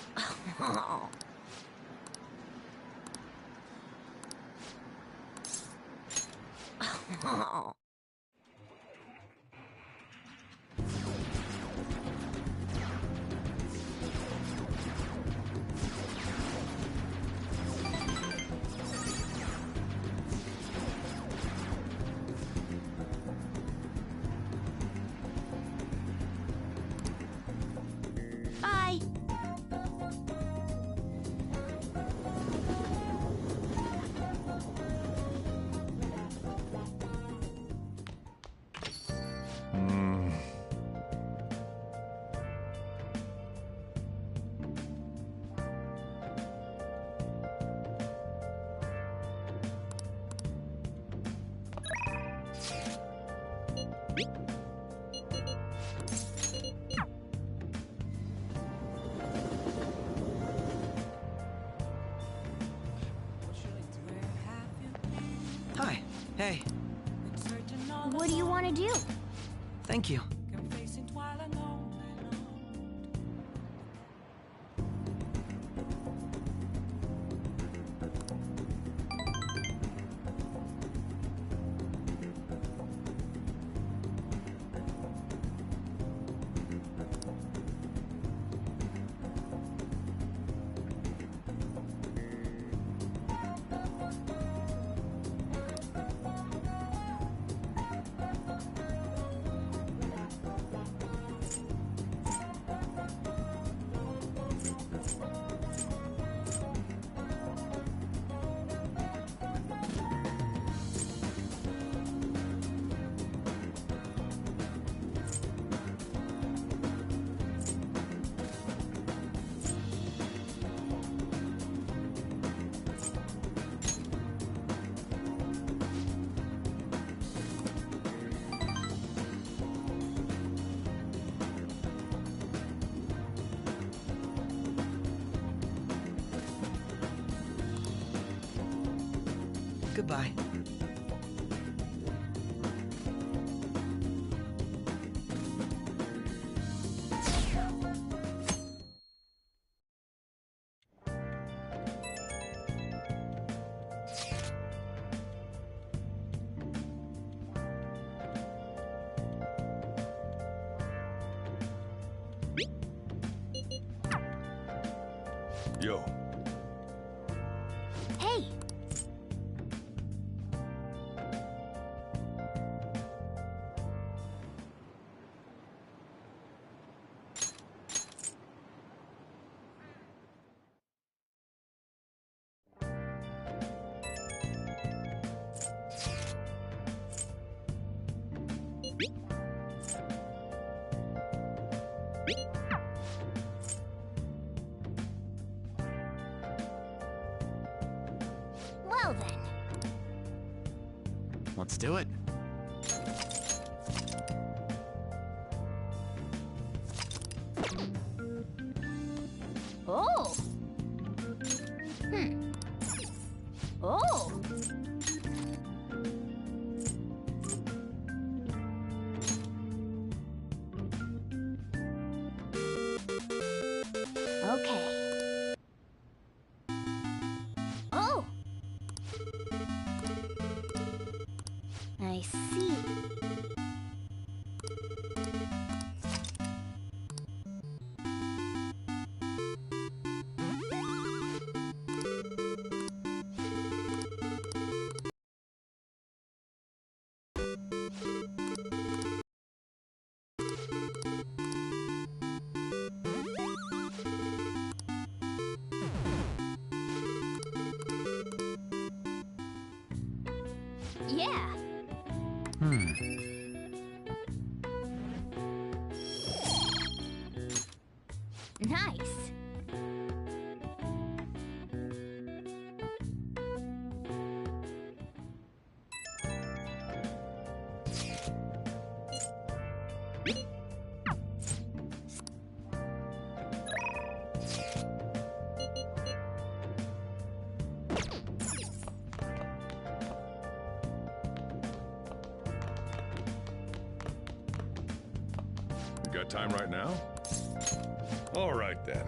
Bye. Hi. Hey. What do you want to do? Thank you. Goodbye. Yo. Hey. Well then. Let's do it. Oh. Oh. Okay. Oh. I see. Yeah. Nice. You got time right now? All right then.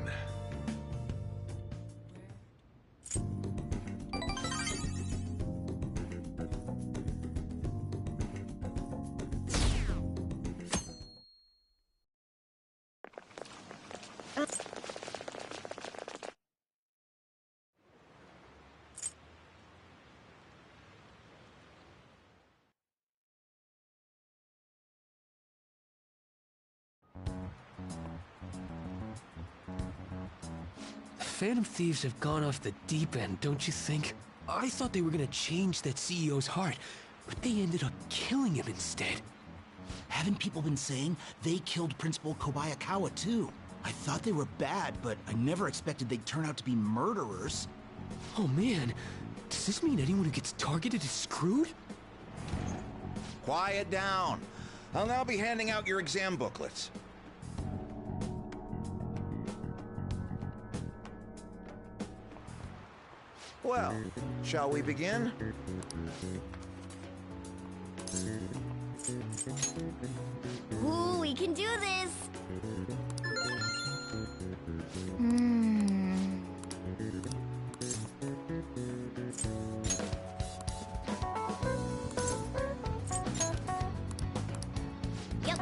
Phantom Thieves have gone off the deep end, don't you think? I thought they were gonna change that CEO's heart, but they ended up killing him instead. Haven't people been saying they killed Principal Kobayakawa too? I thought they were bad, but I never expected they'd turn out to be murderers. Oh man, does this mean anyone who gets targeted is screwed? Quiet down. I'll now be handing out your exam booklets. Well, shall we begin? Ooh, we can do this! Yep.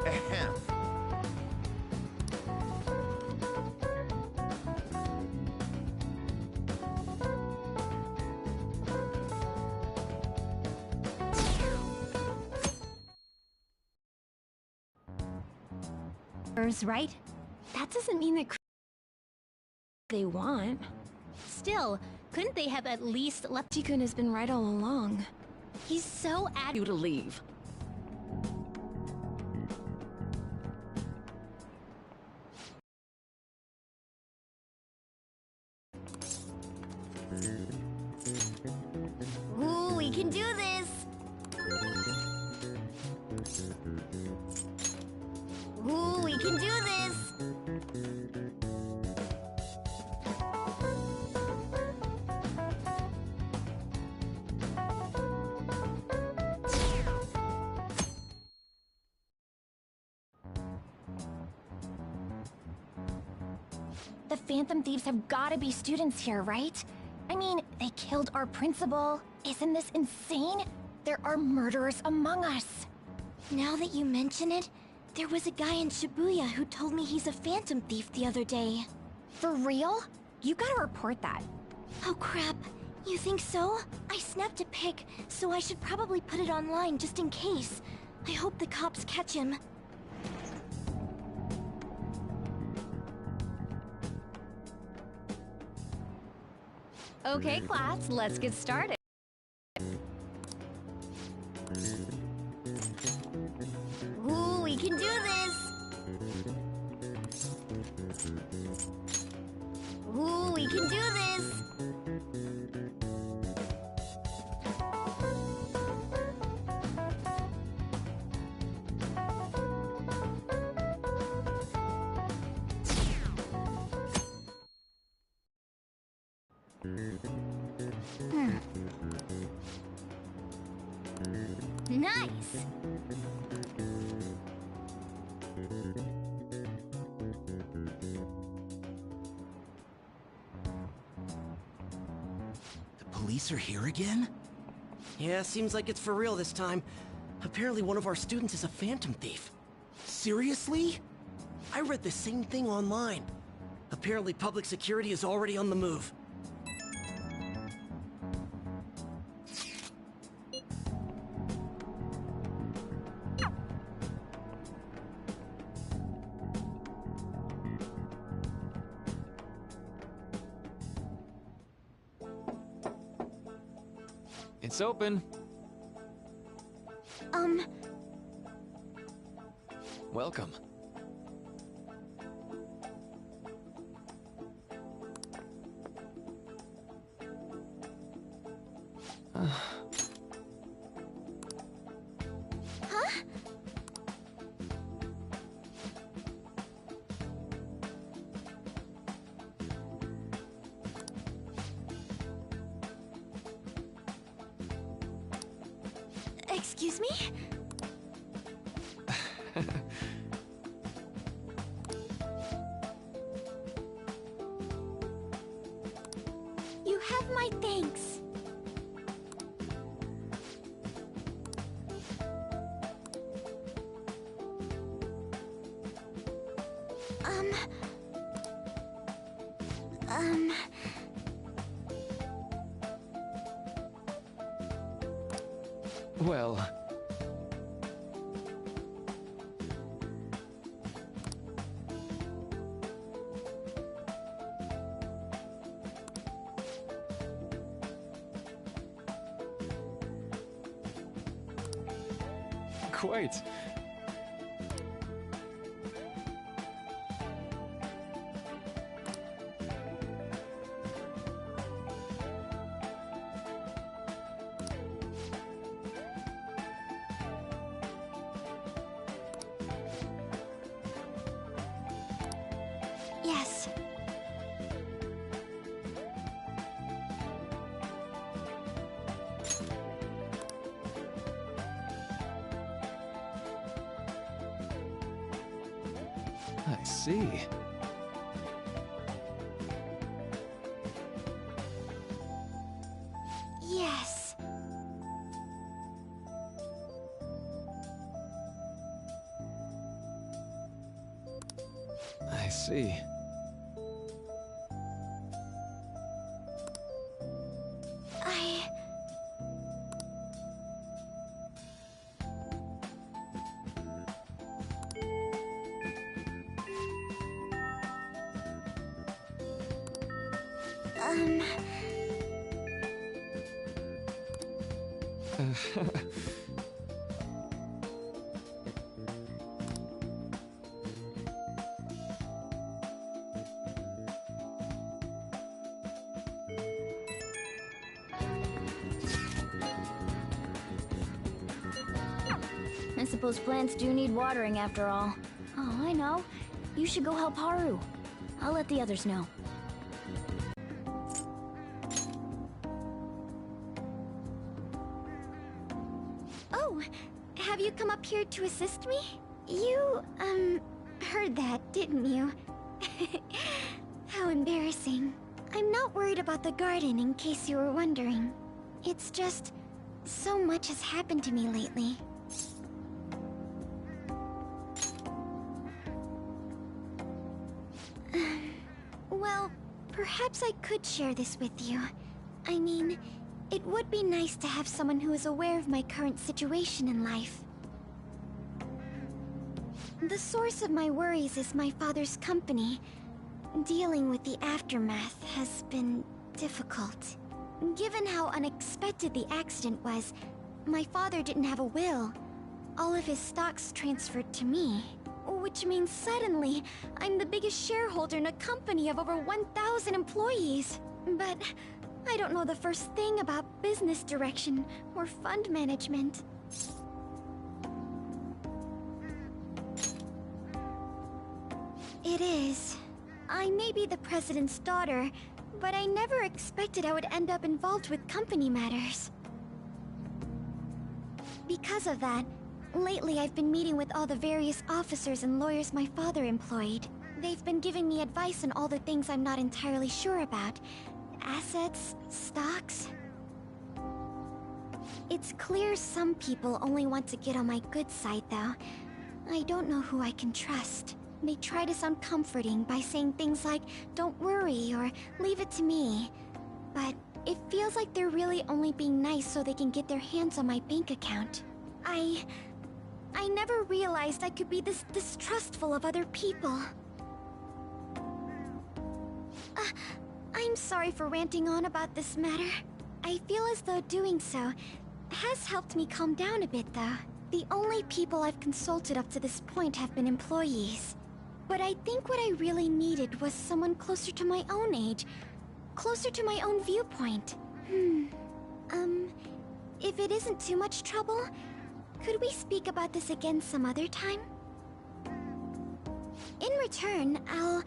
Ahem. Right? That doesn't mean that they want. Still, couldn't they have at least left? Jikun has been right all along. He's so You to leave. Ooh, we can do this! Ooh, we can do this! The Phantom Thieves have gotta be students here, right? I mean, they killed our principal. Isn't this insane? There are murderers among us. Now that you mention it, there was a guy in Shibuya who told me he's a Phantom Thief the other day. For real? You gotta report that. Oh crap, you think so? I snapped a pic, so I should probably put it online just in case. I hope the cops catch him. Okay, class, let's get started. Ooh, we can do this! Ooh, we can do this! Nice! The police are here again? Yeah, seems like it's for real this time. Apparently one of our students is a Phantom Thief. Seriously? I read the same thing online. Apparently public security is already on the move. It's open. Welcome. Excuse me? You have my thanks. Well... quite. Yes. I see. Yes. I see. I... I suppose plants do need watering after all. Oh, I know. You should go help Haru. I'll let the others know. Oh, have you come up here to assist me? You, heard that, didn't you? How embarrassing. I'm not worried about the garden, in case you were wondering. It's just... so much has happened to me lately. Well, perhaps I could share this with you. I mean, it would be nice to have someone who is aware of my current situation in life. The source of my worries is my father's company. Dealing with the aftermath has been difficult. Given how unexpected the accident was, my father didn't have a will. All of his stocks transferred to me. Which means suddenly, I'm the biggest shareholder in a company of over 1,000 employees. But I don't know the first thing about business direction or fund management. It is. I may be the president's daughter, but I never expected I would end up involved with company matters. Because of that, lately I've been meeting with all the various officers and lawyers my father employed. They've been giving me advice on all the things I'm not entirely sure about. Assets, stocks... It's clear some people only want to get on my good side, though. I don't know who I can trust. They try to sound comforting by saying things like, "Don't worry," or "Leave it to me." But it feels like they're really only being nice so they can get their hands on my bank account. I never realized I could be this distrustful of other people. I'm sorry for ranting on about this matter. I feel as though doing so has helped me calm down a bit, though. The only people I've consulted up to this point have been employees. But I think what I really needed was someone closer to my own age, closer to my own viewpoint. If it isn't too much trouble, could we speak about this again some other time? In return, I'll...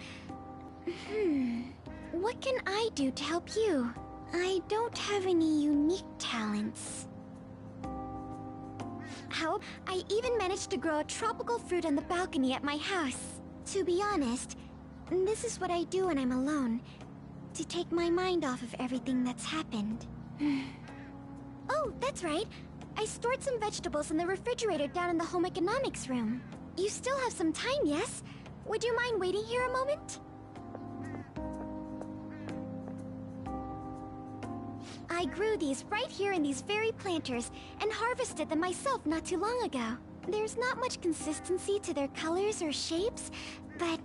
What can I do to help you? I don't have any unique talents. How? I even managed to grow a tropical fruit on the balcony at my house. To be honest, this is what I do when I'm alone, to take my mind off of everything that's happened. Oh, that's right. I stored some vegetables in the refrigerator down in the home economics room. You still have some time, yes? Would you mind waiting here a moment? I grew these right here in these very planters and harvested them myself not too long ago. There's not much consistency to their colors or shapes, but...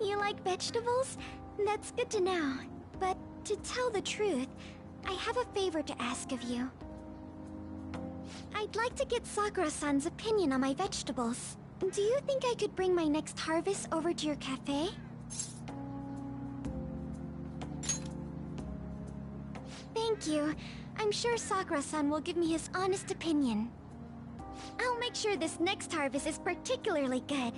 You like vegetables? That's good to know. But to tell the truth, I have a favor to ask of you. I'd like to get Sakura-san's opinion on my vegetables. Do you think I could bring my next harvest over to your cafe? Thank you. I'm sure Sakura-san will give me his honest opinion. I'll make sure this next harvest is particularly good.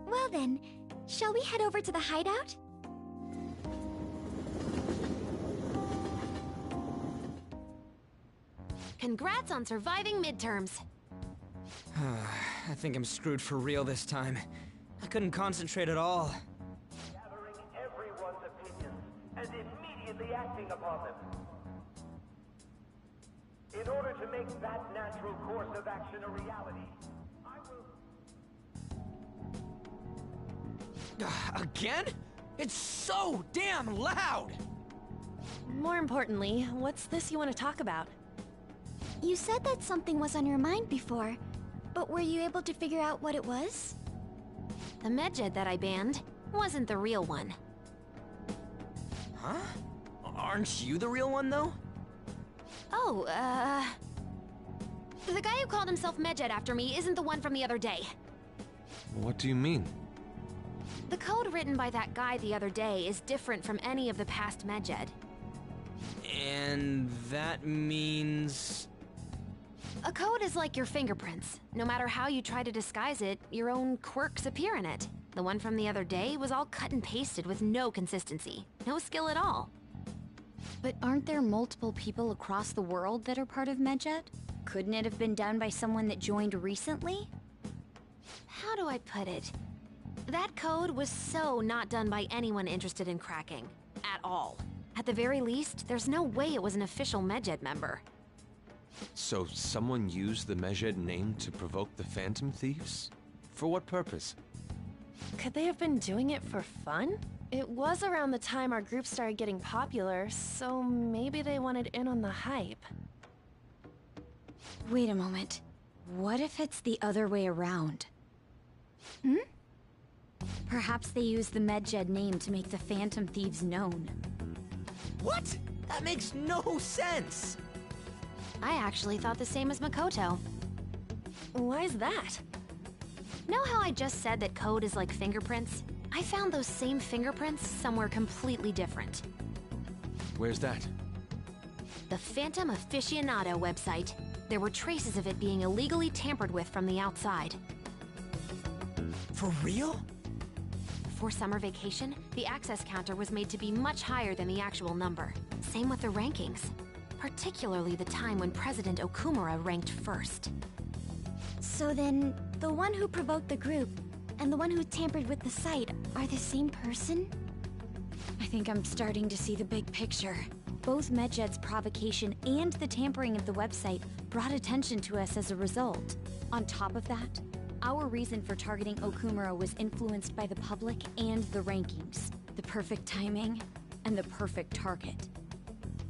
Well then, shall we head over to the hideout? Congrats on surviving midterms. I think I'm screwed for real this time. I couldn't concentrate at all. Gathering everyone's opinions and immediately acting upon them. In order to make that natural course of action a reality, I will... Again? It's so damn loud! More importantly, what's this you want to talk about? You said that something was on your mind before, but were you able to figure out what it was? The medjed that I banned wasn't the real one. Huh? Aren't you the real one, though? Oh, the guy who called himself Medjed after me isn't the one from the other day. What do you mean? The code written by that guy the other day is different from any of the past Medjed. And that means... A code is like your fingerprints. No matter how you try to disguise it, your own quirks appear in it. The one from the other day was all cut and pasted with no consistency. No skill at all. But aren't there multiple people across the world that are part of Medjed? Couldn't it have been done by someone that joined recently? How do I put it? That code was so not done by anyone interested in cracking. At all. At the very least, there's no way it was an official Medjed member. So someone used the Medjed name to provoke the Phantom Thieves? For what purpose? Could they have been doing it for fun? It was around the time our group started getting popular, so maybe they wanted in on the hype. Wait a moment. What if it's the other way around? Perhaps they used the Medjed name to make the Phantom Thieves known. What? That makes no sense! I actually thought the same as Makoto. Why's that? Know how I just said that code is like fingerprints? I found those same fingerprints somewhere completely different. Where's that? The Phantom Aficionado website. There were traces of it being illegally tampered with from the outside. For real? For summer vacation, the access counter was made to be much higher than the actual number. Same with the rankings. Particularly the time when President Okumura ranked first. So then, the one who provoked the group and the one who tampered with the site are the same person? I think I'm starting to see the big picture. Both Medjed's provocation and the tampering of the website brought attention to us as a result. On top of that, our reason for targeting Okumura was influenced by the public and the rankings, the perfect timing, and the perfect target.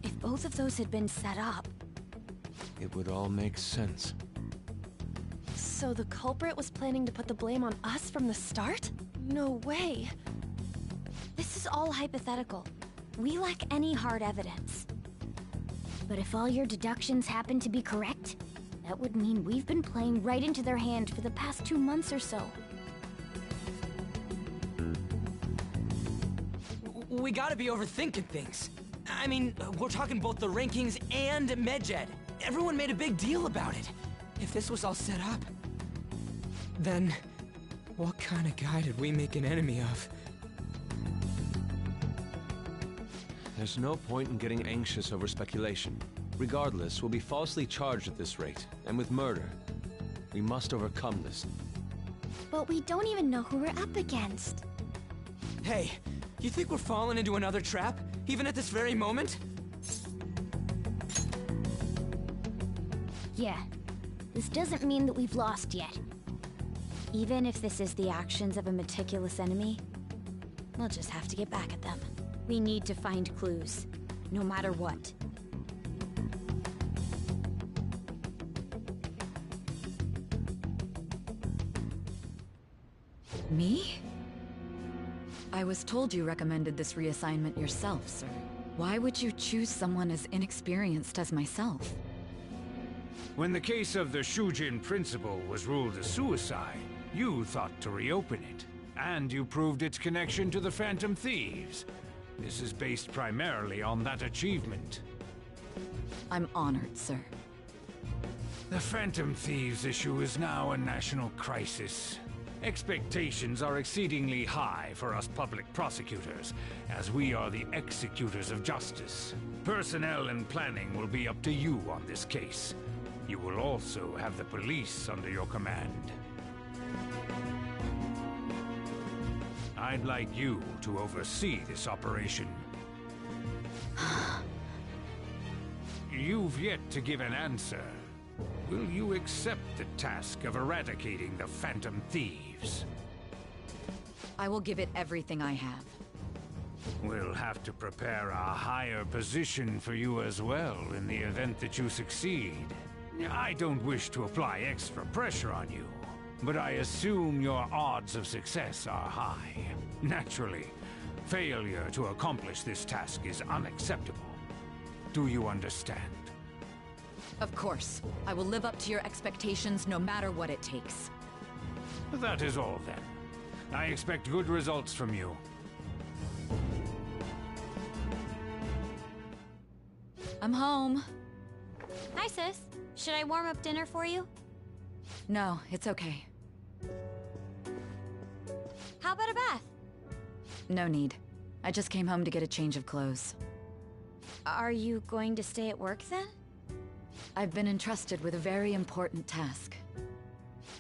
If both of those had been set up... It would all make sense. So the culprit was planning to put the blame on us from the start? No way. This is all hypothetical. We lack any hard evidence. But if all your deductions happen to be correct, that would mean we've been playing right into their hand for the past 2 months or so. We gotta be overthinking things. I mean, we're talking both the rankings and Medjed. Everyone made a big deal about it. If this was all set up, then what kind of guy did we make an enemy of? There's no point in getting anxious over speculation. Regardless, we'll be falsely charged at this rate, and with murder. We must overcome this. But we don't even know who we're up against. Hey, you think we're falling into another trap, even at this very moment? Yeah, this doesn't mean that we've lost yet. Even if this is the actions of a meticulous enemy, we'll just have to get back at them. We need to find clues, no matter what. Me? I was told you recommended this reassignment yourself, sir. Why would you choose someone as inexperienced as myself? When the case of the Shujin principal was ruled a suicide, you thought to reopen it. And you proved its connection to the Phantom Thieves. This is based primarily on that achievement. I'm honored, sir. The Phantom Thieves issue is now a national crisis. Expectations are exceedingly high for us public prosecutors, as we are the executors of justice. Personnel and planning will be up to you on this case. You will also have the police under your command. I'd like you to oversee this operation. You've yet to give an answer. Will you accept the task of eradicating the Phantom Thieves? I will give it everything I have. We'll have to prepare a higher position for you as well in the event that you succeed. I don't wish to apply extra pressure on you, but I assume your odds of success are high. Naturally, failure to accomplish this task is unacceptable. Do you understand? Of course. I will live up to your expectations no matter what it takes. That is all then. I expect good results from you. I'm home. Hi, sis. Should I warm up dinner for you? No, it's okay. How about a bath? No need. I just came home to get a change of clothes. Are you going to stay at work then? I've been entrusted with a very important task.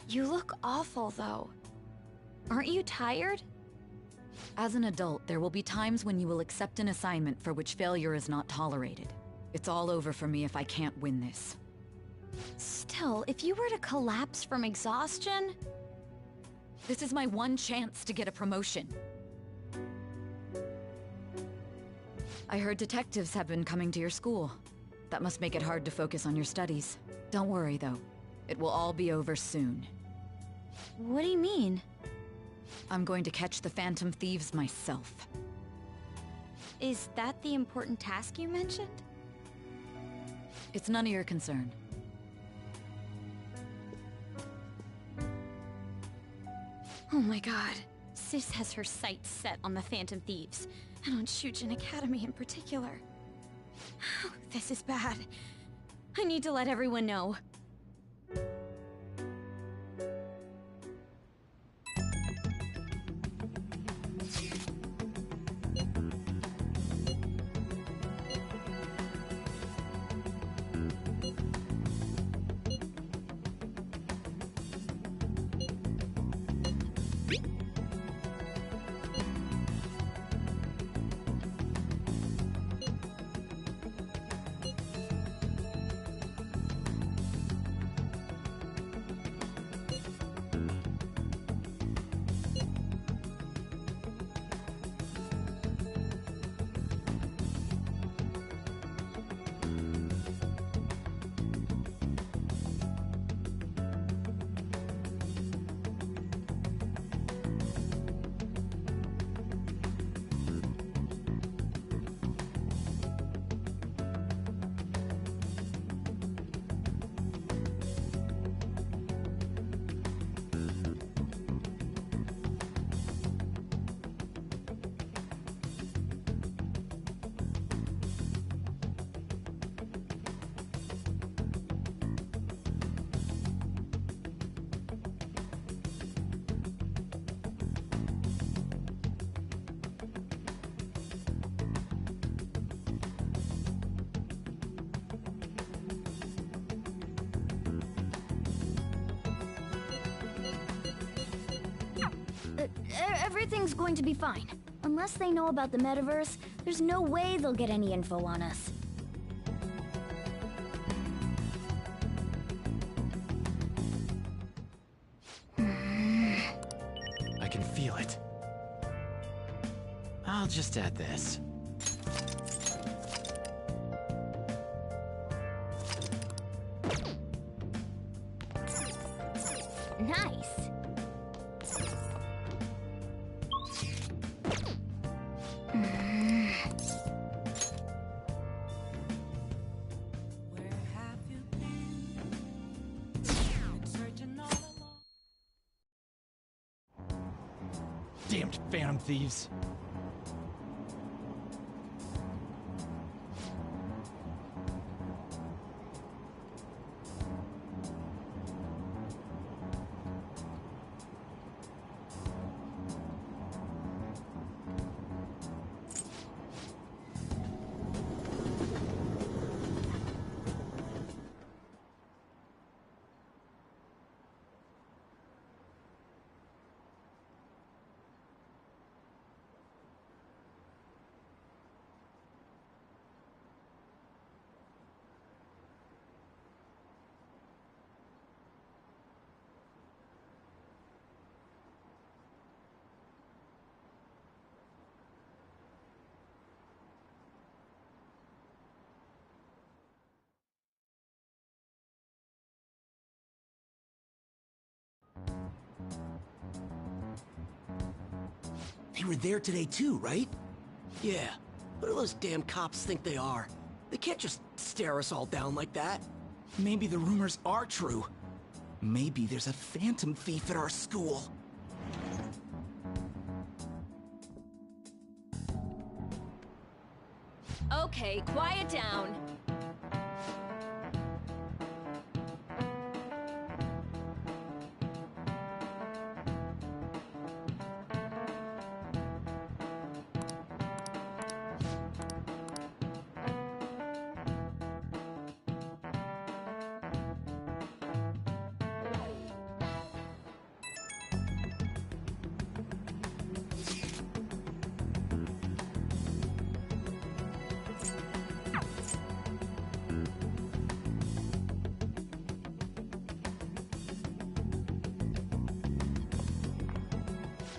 You look awful, though. Aren't you tired? As an adult, there will be times when you will accept an assignment for which failure is not tolerated. It's all over for me if I can't win this. Still, if you were to collapse from exhaustion... This is my one chance to get a promotion. I heard detectives have been coming to your school. That must make it hard to focus on your studies. Don't worry, though. It will all be over soon. What do you mean? I'm going to catch the Phantom Thieves myself. Is that the important task you mentioned? It's none of your concern. Oh my god. Sis has her sights set on the Phantom Thieves, and on Shujin Academy in particular. This is bad. I need to let everyone know. Everything's going to be fine. Unless they know about the metaverse, there's no way they'll get any info on us. I can feel it. I'll just add this. Nice. Phantom Thieves. They were there today too, right? Yeah. What do those damn cops think they are? They can't just stare us all down like that. Maybe the rumors are true. Maybe there's a phantom thief at our school. Okay, quiet down.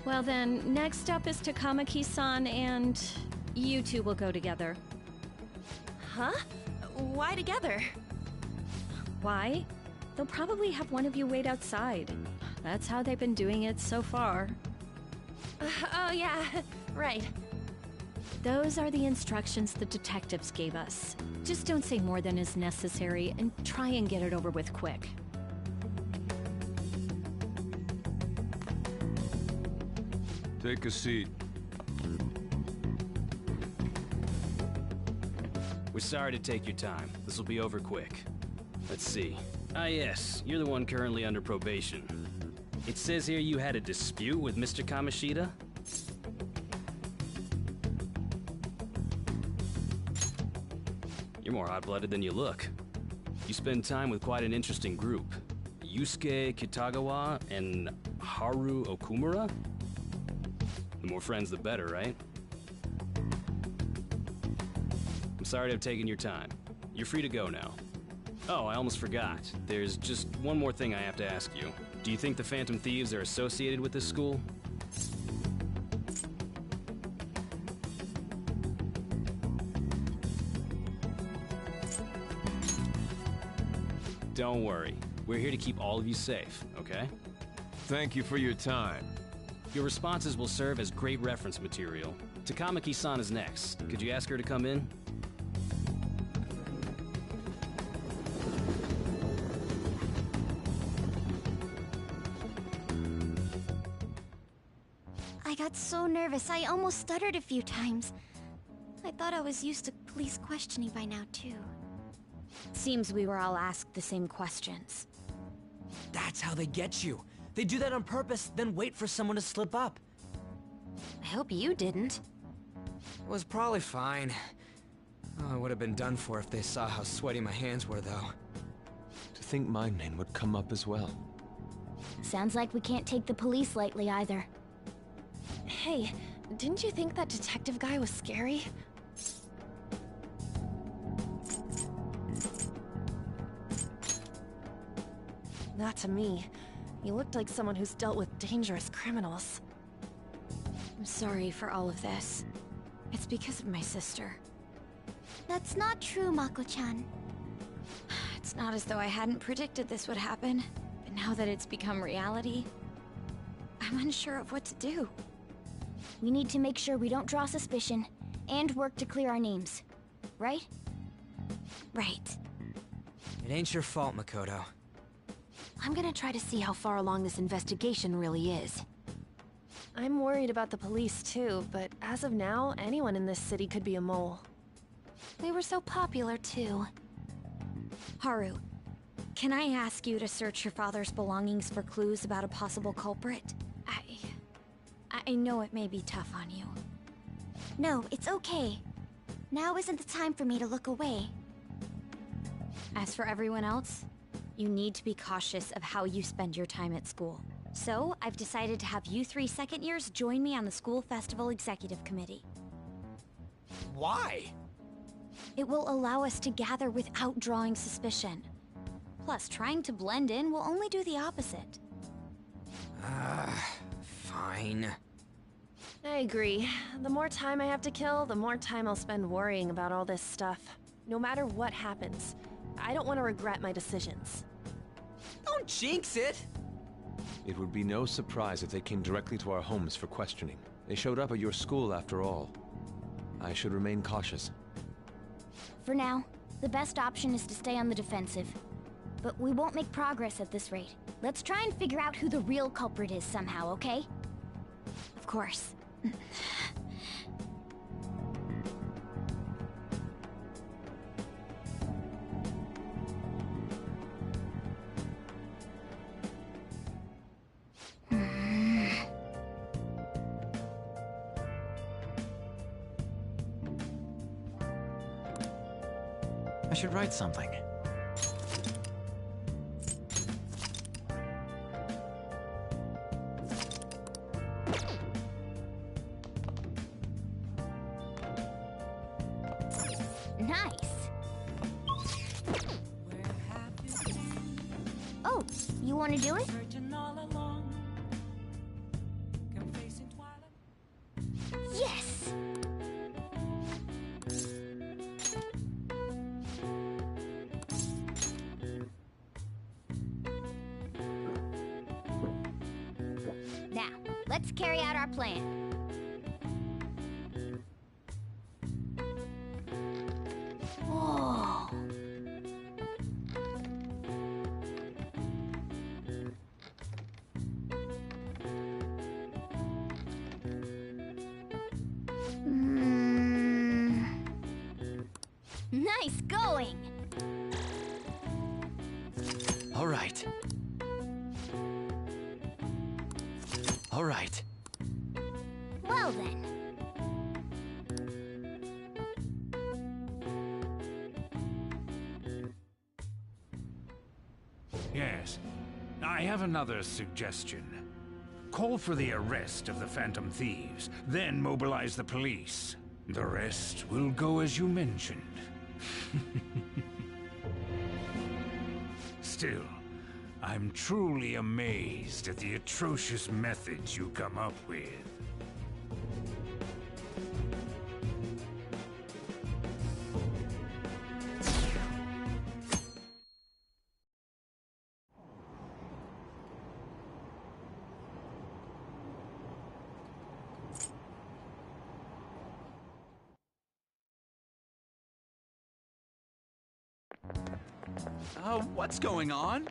Well then, next up is Takamaki-san, and you two will go together. Huh? Why together? Why? They'll probably have one of you wait outside. That's how they've been doing it so far. Oh yeah, right. Those are the instructions the detectives gave us. Just don't say more than is necessary, and try and get it over with quick. Take a seat. We're sorry to take your time. This will be over quick. Let's see. Ah yes, you're the one currently under probation. It says here you had a dispute with Mr. Kamoshida? You're more hot-blooded than you look. You spend time with quite an interesting group. Yusuke Kitagawa and Haru Okumura? The more friends, the better, right? I'm sorry to have taken your time. You're free to go now. Oh, I almost forgot. There's just one more thing I have to ask you. Do you think the Phantom Thieves are associated with this school? Don't worry. We're here to keep all of you safe, okay? Thank you for your time. Your responses will serve as great reference material. Takamaki-san is next. Could you ask her to come in? I got so nervous, I almost stuttered a few times. I thought I was used to police questioning by now, too. Seems we were all asked the same questions. That's how they get you. They do that on purpose, then wait for someone to slip up. I hope you didn't. It was probably fine. Oh, I would have been done for if they saw how sweaty my hands were, though. To think my name would come up as well. Sounds like we can't take the police lightly either. Hey, didn't you think that detective guy was scary? Not to me. He looked like someone who's dealt with dangerous criminals. I'm sorry for all of this. It's because of my sister. That's not true, Mako-chan. It's not as though I hadn't predicted this would happen, but now that it's become reality, I'm unsure of what to do. We need to make sure we don't draw suspicion, and work to clear our names. Right? Right. It ain't your fault, Makoto. I'm gonna try to see how far along this investigation really is. I'm worried about the police too, but as of now, anyone in this city could be a mole. We were so popular too. Haru, can I ask you to search your father's belongings for clues about a possible culprit? I know it may be tough on you. No, it's okay. Now isn't the time for me to look away. As for everyone else, you need to be cautious of how you spend your time at school. So, I've decided to have you 3 second years join me on the school festival executive committee. Why? It will allow us to gather without drawing suspicion. Plus, trying to blend in will only do the opposite. Fine. I agree. The more time I have to kill, the more time I'll spend worrying about all this stuff. No matter what happens, I don't want to regret my decisions. Don't jinx it! It would be no surprise if they came directly to our homes for questioning. They showed up at your school after all. I should remain cautious. For now, the best option is to stay on the defensive. But we won't make progress at this rate. Let's try and figure out who the real culprit is somehow, okay? Of course. I should write something. Nice! Oh, you want to do it? Yes! Now, let's carry out our plan. Oh. Nice going! All right. All right. Well then. Yes. I have another suggestion. Call for the arrest of the Phantom Thieves, then mobilize the police. The rest will go as you mentioned. Still, I'm truly amazed at the atrocious methods you come up with. What's going on?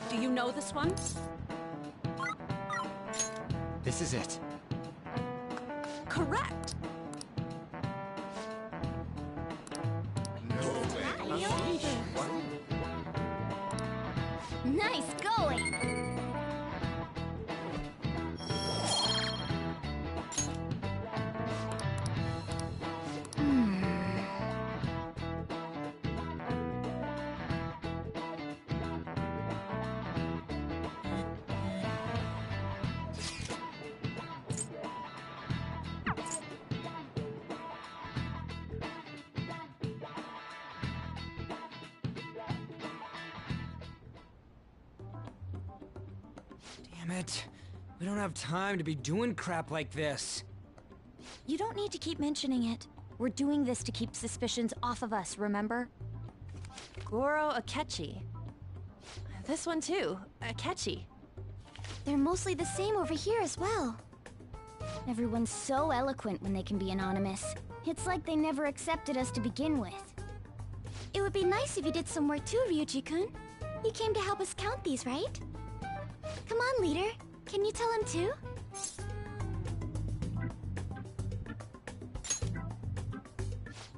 Do you know this one? This is it. Correct. Nice going! Damn it. We don't have time to be doing crap like this. You don't need to keep mentioning it. We're doing this to keep suspicions off of us, remember? Goro Akechi. This one too, Akechi. They're mostly the same over here as well. Everyone's so eloquent when they can be anonymous. It's like they never accepted us to begin with. It would be nice if you did some work too, Ryuji-kun. You came to help us count these, right? Come on, leader. Can you tell him too?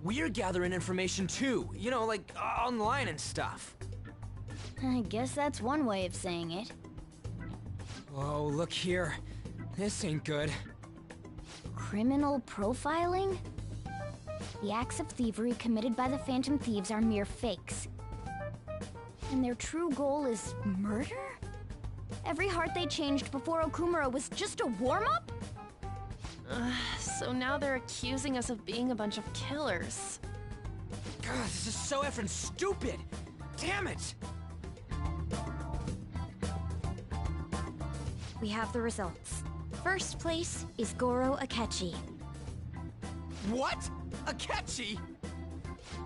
We're gathering information too, you know, like online and stuff. I guess that's one way of saying it. Oh, look here. This ain't good. Criminal profiling? The acts of thievery committed by the Phantom Thieves are mere fakes. And their true goal is murder? Every heart they changed before Okumura was just a warm-up? So now they're accusing us of being a bunch of killers. God, this is so effing stupid! Damn it! We have the results. First place is Goro Akechi. What? Akechi?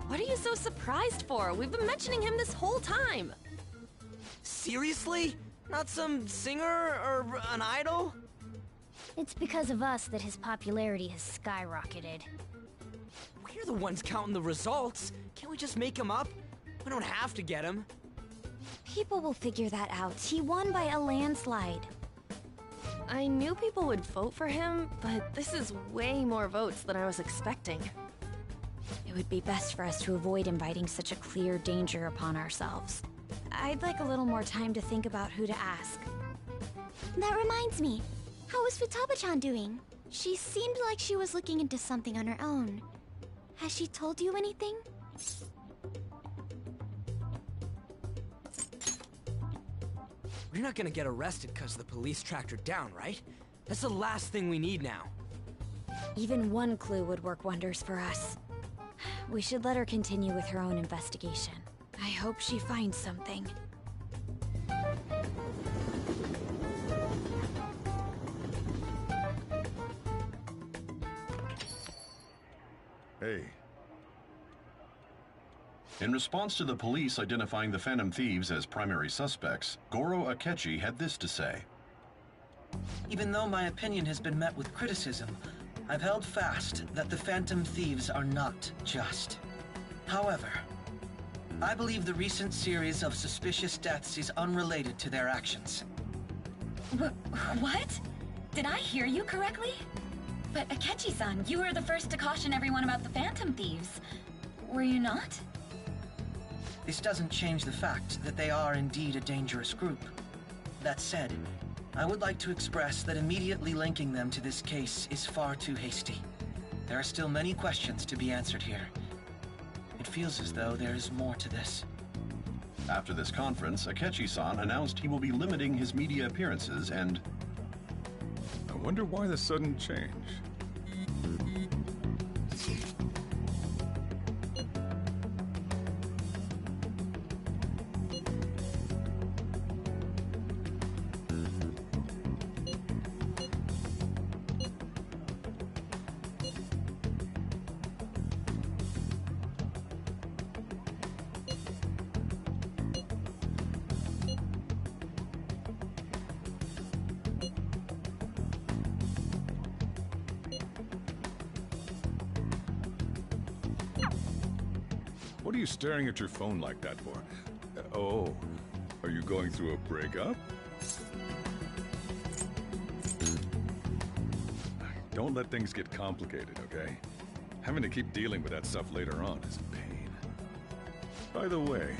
What are you so surprised for? We've been mentioning him this whole time. Seriously? Not some singer or an idol? It's because of us that his popularity has skyrocketed. We're the ones counting the results. Can't we just make him up? We don't have to get him. People will figure that out. He won by a landslide. I knew people would vote for him, but this is way more votes than I was expecting. It would be best for us to avoid inviting such a clear danger upon ourselves. I'd like a little more time to think about who to ask. That reminds me. How is Futaba-chan doing? She seemed like she was looking into something on her own. Has she told you anything? We're not gonna get arrested because the police tracked her down, right? That's the last thing we need now. Even one clue would work wonders for us. We should let her continue with her own investigation. I hope she finds something. Hey. In response to the police identifying the Phantom Thieves as primary suspects, Goro Akechi had this to say. Even though my opinion has been met with criticism, I've held fast that the Phantom Thieves are not just. However, I believe the recent series of suspicious deaths is unrelated to their actions. What? Did I hear you correctly? But Akechi-san, you were the first to caution everyone about the Phantom Thieves. Were you not? This doesn't change the fact that they are indeed a dangerous group. That said, I would like to express that immediately linking them to this case is far too hasty. There are still many questions to be answered here. It feels as though there is more to this. After this conference, Akechi-san announced he will be limiting his media appearances and... I wonder why the sudden change. What are you staring at your phone like that for? Oh, are you going through a breakup? Don't let things get complicated, okay? Having to keep dealing with that stuff later on is a pain. By the way,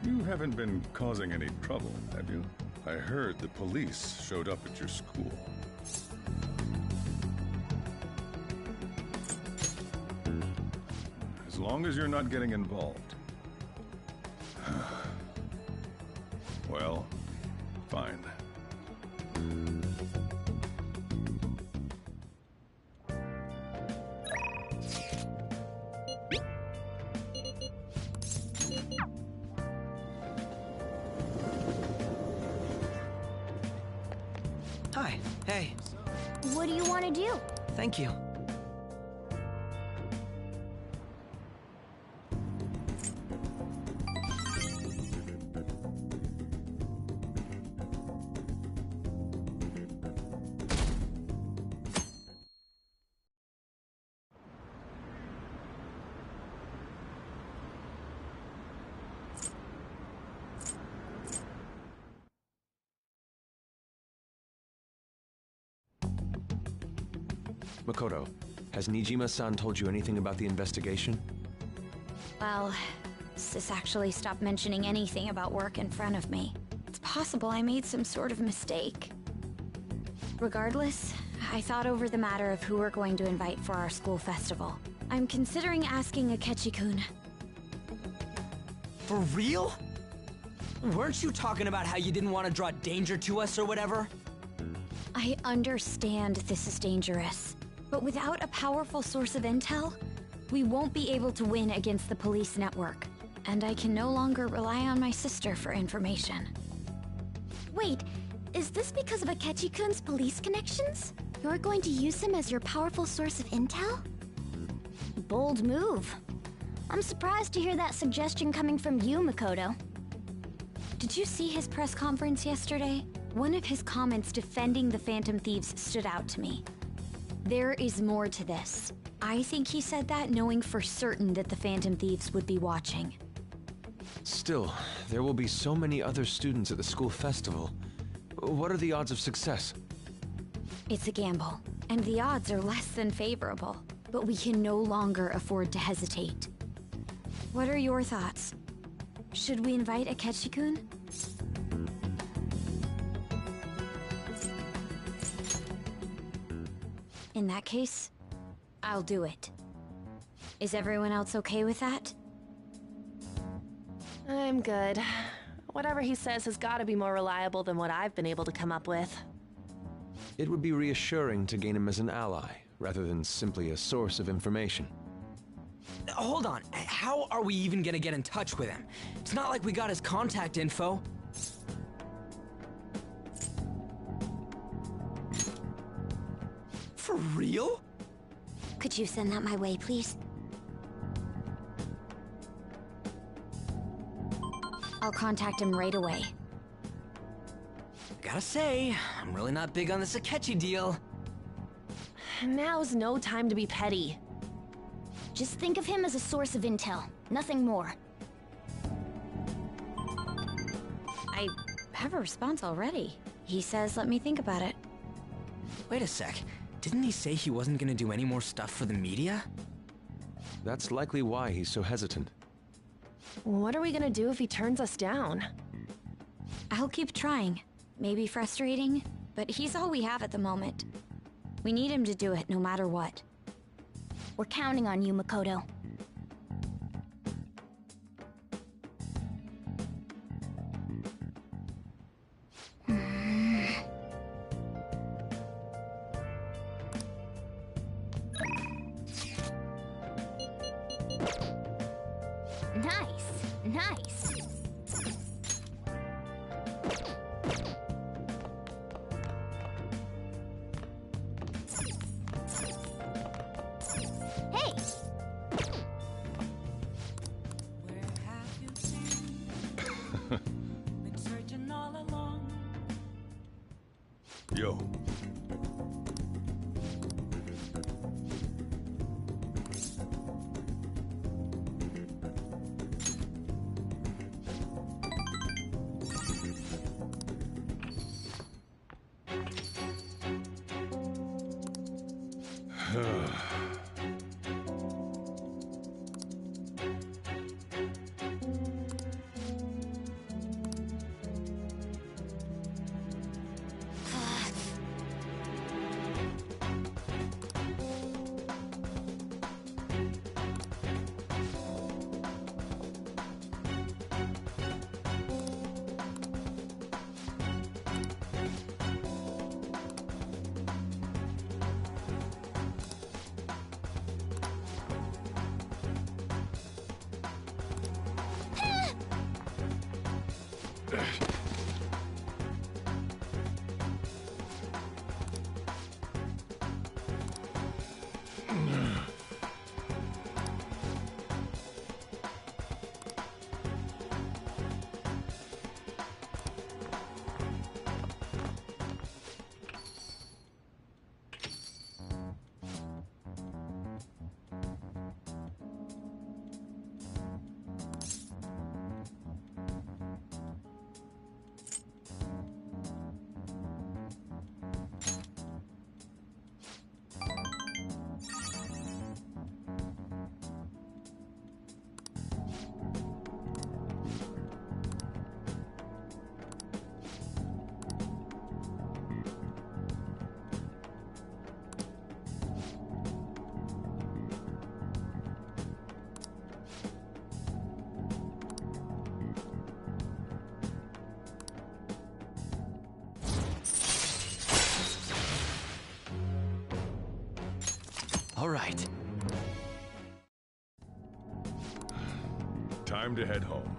you haven't been causing any trouble, have you? I heard the police showed up at your school. As long as you're not getting involved. Well, fine. Hi. Hey. What do you want to do? Thank you. Makoto, has Nijima-san told you anything about the investigation? Well, Sis actually stopped mentioning anything about work in front of me. It's possible I made some sort of mistake. Regardless, I thought over the matter of who we're going to invite for our school festival. I'm considering asking Akechi-kun. For real? Weren't you talking about how you didn't want to draw danger to us or whatever? I understand this is dangerous, but without a powerful source of intel, we won't be able to win against the police network, and I can no longer rely on my sister for information. Wait, is this because of Akechi-kun's police connections? You're going to use him as your powerful source of intel? Bold move. I'm surprised to hear that suggestion coming from you, Makoto. Did you see his press conference yesterday? One of his comments defending the Phantom Thieves stood out to me. There is more to this. I think he said that knowing for certain that the Phantom Thieves would be watching. Still, there will be so many other students at the school festival. What are the odds of success? It's a gamble, and the odds are less than favorable. But we can no longer afford to hesitate. What are your thoughts? Should we invite Akechi-kun? In that case, I'll do it. Is everyone else okay with that? I'm good. Whatever he says has got to be more reliable than what I've been able to come up with. It would be reassuring to gain him as an ally, rather than simply a source of information. Hold on, how are we even gonna get in touch with him? It's not like we got his contact info. For real? Could you send that my way, please? I'll contact him right away. Gotta say, I'm really not big on this Akechi deal. Now's no time to be petty. Just think of him as a source of intel, nothing more. I have a response already. He says let me think about it. Wait a sec. Didn't he say he wasn't gonna do any more stuff for the media? That's likely why he's so hesitant. What are we gonna do if he turns us down? I'll keep trying. Maybe frustrating, but he's all we have at the moment. We need him to do it no matter what. We're counting on you, Makoto. Nice, nice. Hey! Yo. All right. Time to head home.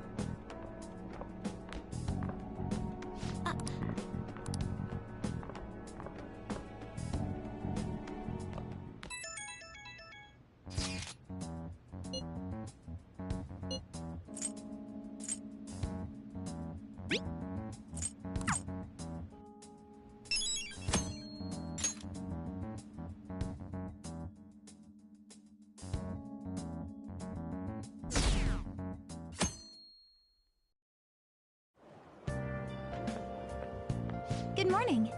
Good morning.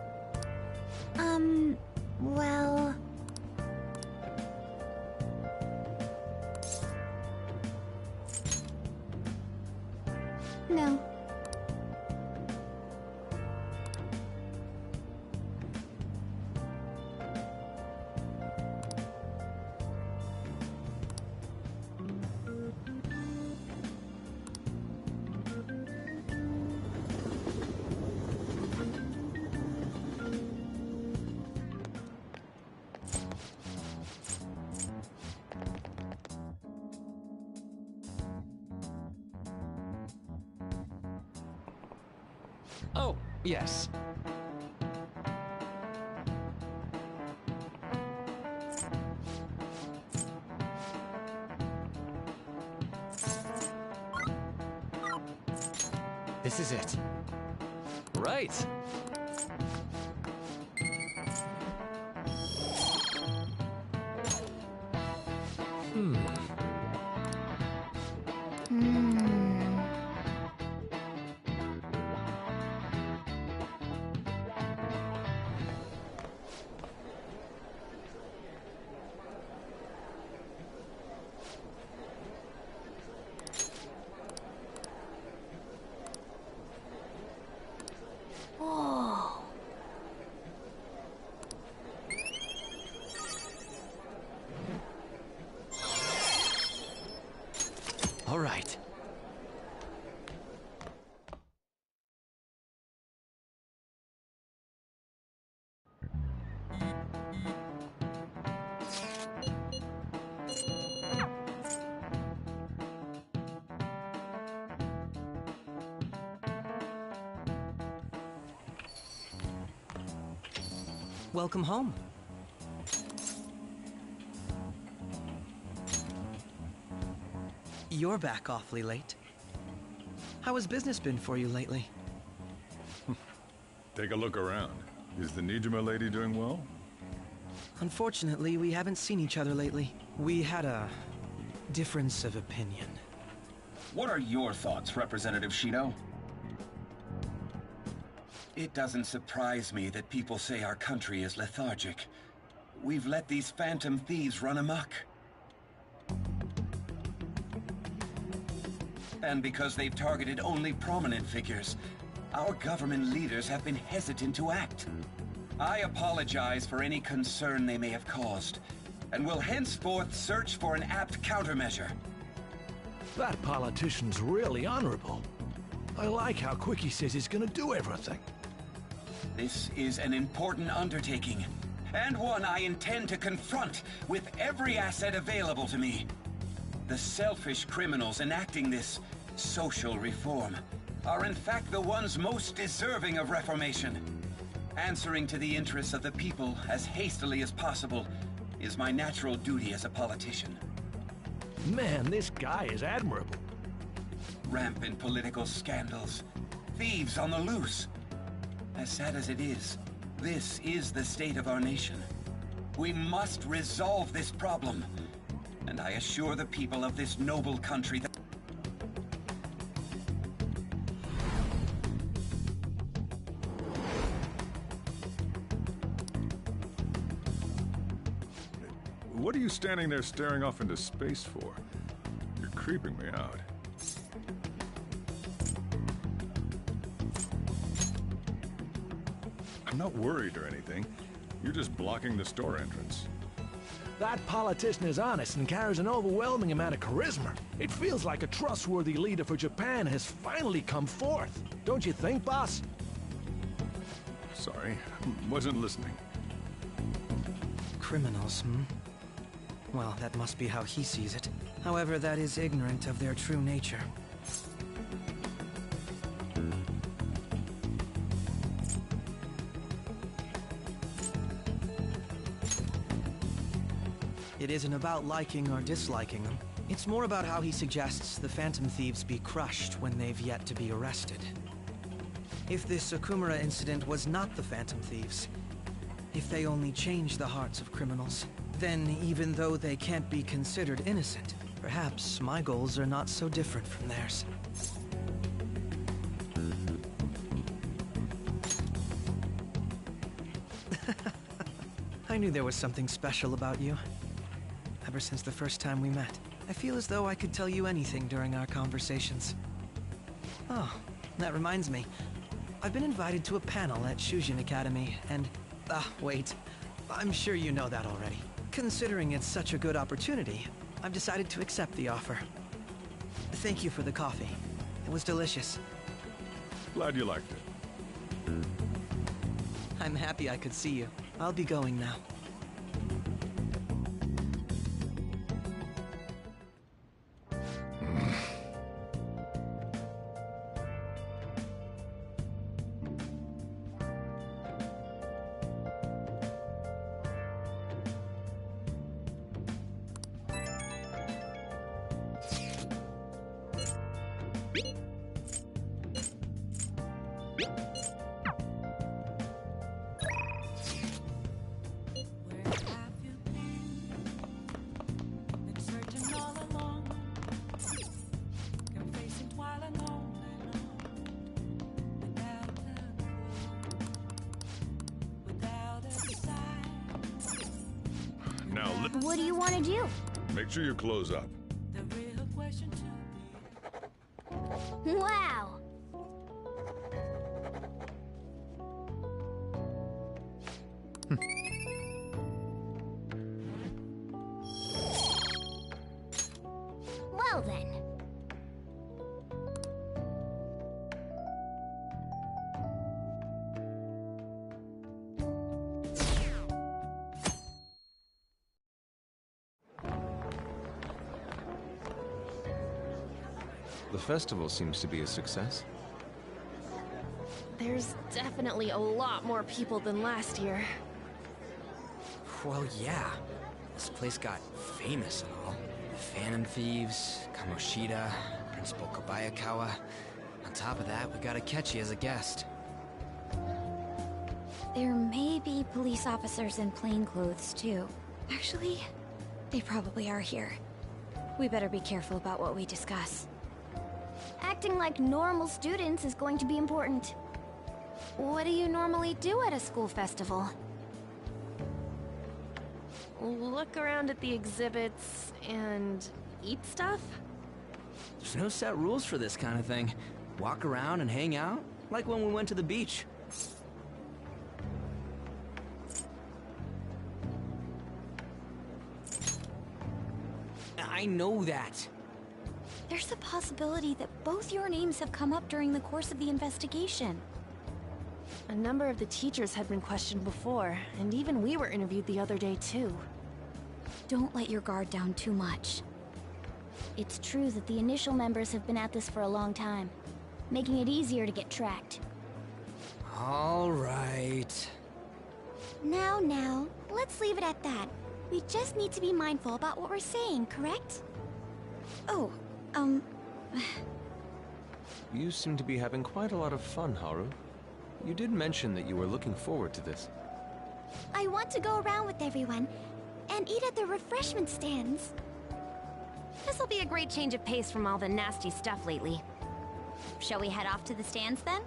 Well... No. Oh, yes. This is it. Right. Whoa. All right. Welcome home. You're back awfully late. How has business been for you lately? Take a look around. Is the Nijima lady doing well? Unfortunately, we haven't seen each other lately. We had a difference of opinion. What are your thoughts, Representative Shido? It doesn't surprise me that people say our country is lethargic. We've let these phantom thieves run amok. And because they've targeted only prominent figures, our government leaders have been hesitant to act. I apologize for any concern they may have caused, and will henceforth search for an apt countermeasure. That politician's really honorable. I like how quick he says he's gonna do everything. This is an important undertaking, and one I intend to confront with every asset available to me. The selfish criminals enacting this social reform are in fact the ones most deserving of reformation. Answering to the interests of the people as hastily as possible is my natural duty as a politician. Man, this guy is admirable. Rampant political scandals, thieves on the loose. As sad as it is, this is the state of our nation. We must resolve this problem, and I assure the people of this noble country that... What are you standing there staring off into space for? You're creeping me out. I'm not worried or anything. You're just blocking the store entrance. That politician is honest and carries an overwhelming amount of charisma. It feels like a trustworthy leader for Japan has finally come forth. Don't you think, boss? Sorry, wasn't listening. Criminals, Well, that must be how he sees it. However, that is ignorant of their true nature. It isn't about liking or disliking them. It's more about how he suggests the Phantom Thieves be crushed when they've yet to be arrested. If this Okumura incident was not the Phantom Thieves, if they only change the hearts of criminals, then even though they can't be considered innocent, perhaps my goals are not so different from theirs. I knew there was something special about you. Ever since the first time we met, I feel as though I could tell you anything during our conversations. Oh, that reminds me. I've been invited to a panel at Shujin Academy, and... wait. I'm sure you know that already. Considering it's such a good opportunity, I've decided to accept the offer. Thank you for the coffee. It was delicious. Glad you liked it. I'm happy I could see you. I'll be going now. Now, What do you want to do? make sure you close up. Wow! Well then. The festival seems to be a success. There's definitely a lot more people than last year. Well, yeah. This place got famous and all. The Phantom Thieves, Kamoshida, Principal Kobayakawa. On top of that, we got Akechi as a guest. There may be police officers in plain clothes, too. Actually, they probably are here. We better be careful about what we discuss. Acting like normal students is going to be important. What do you normally do at a school festival? Look around at the exhibits and eat stuff? There's no set rules for this kind of thing. Walk around and hang out, like when we went to the beach. I know that. There's a possibility that both your names have come up during the course of the investigation. A number of the teachers had been questioned before, and even we were interviewed the other day too. Don't let your guard down too much. It's true that the initial members have been at this for a long time, making it easier to get tracked. All right. Now, let's leave it at that. We just need to be mindful about what we're saying, correct? Oh, You seem to be having quite a lot of fun, Haru. You did mention that you were looking forward to this. I want to go around with everyone and eat at the refreshment stands. This'll be a great change of pace from all the nasty stuff lately. Shall we head off to the stands then?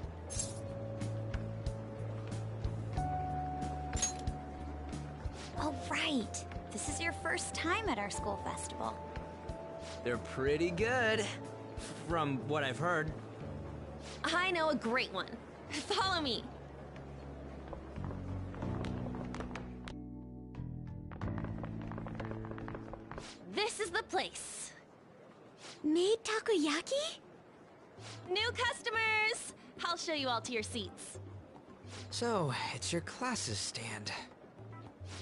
oh right. This is your first time at our school festival. They're pretty good, from what I've heard. I know a great one. Follow me. This is the place. Made takoyaki? New customers! I'll show you all to your seats. So, it's your class's stand.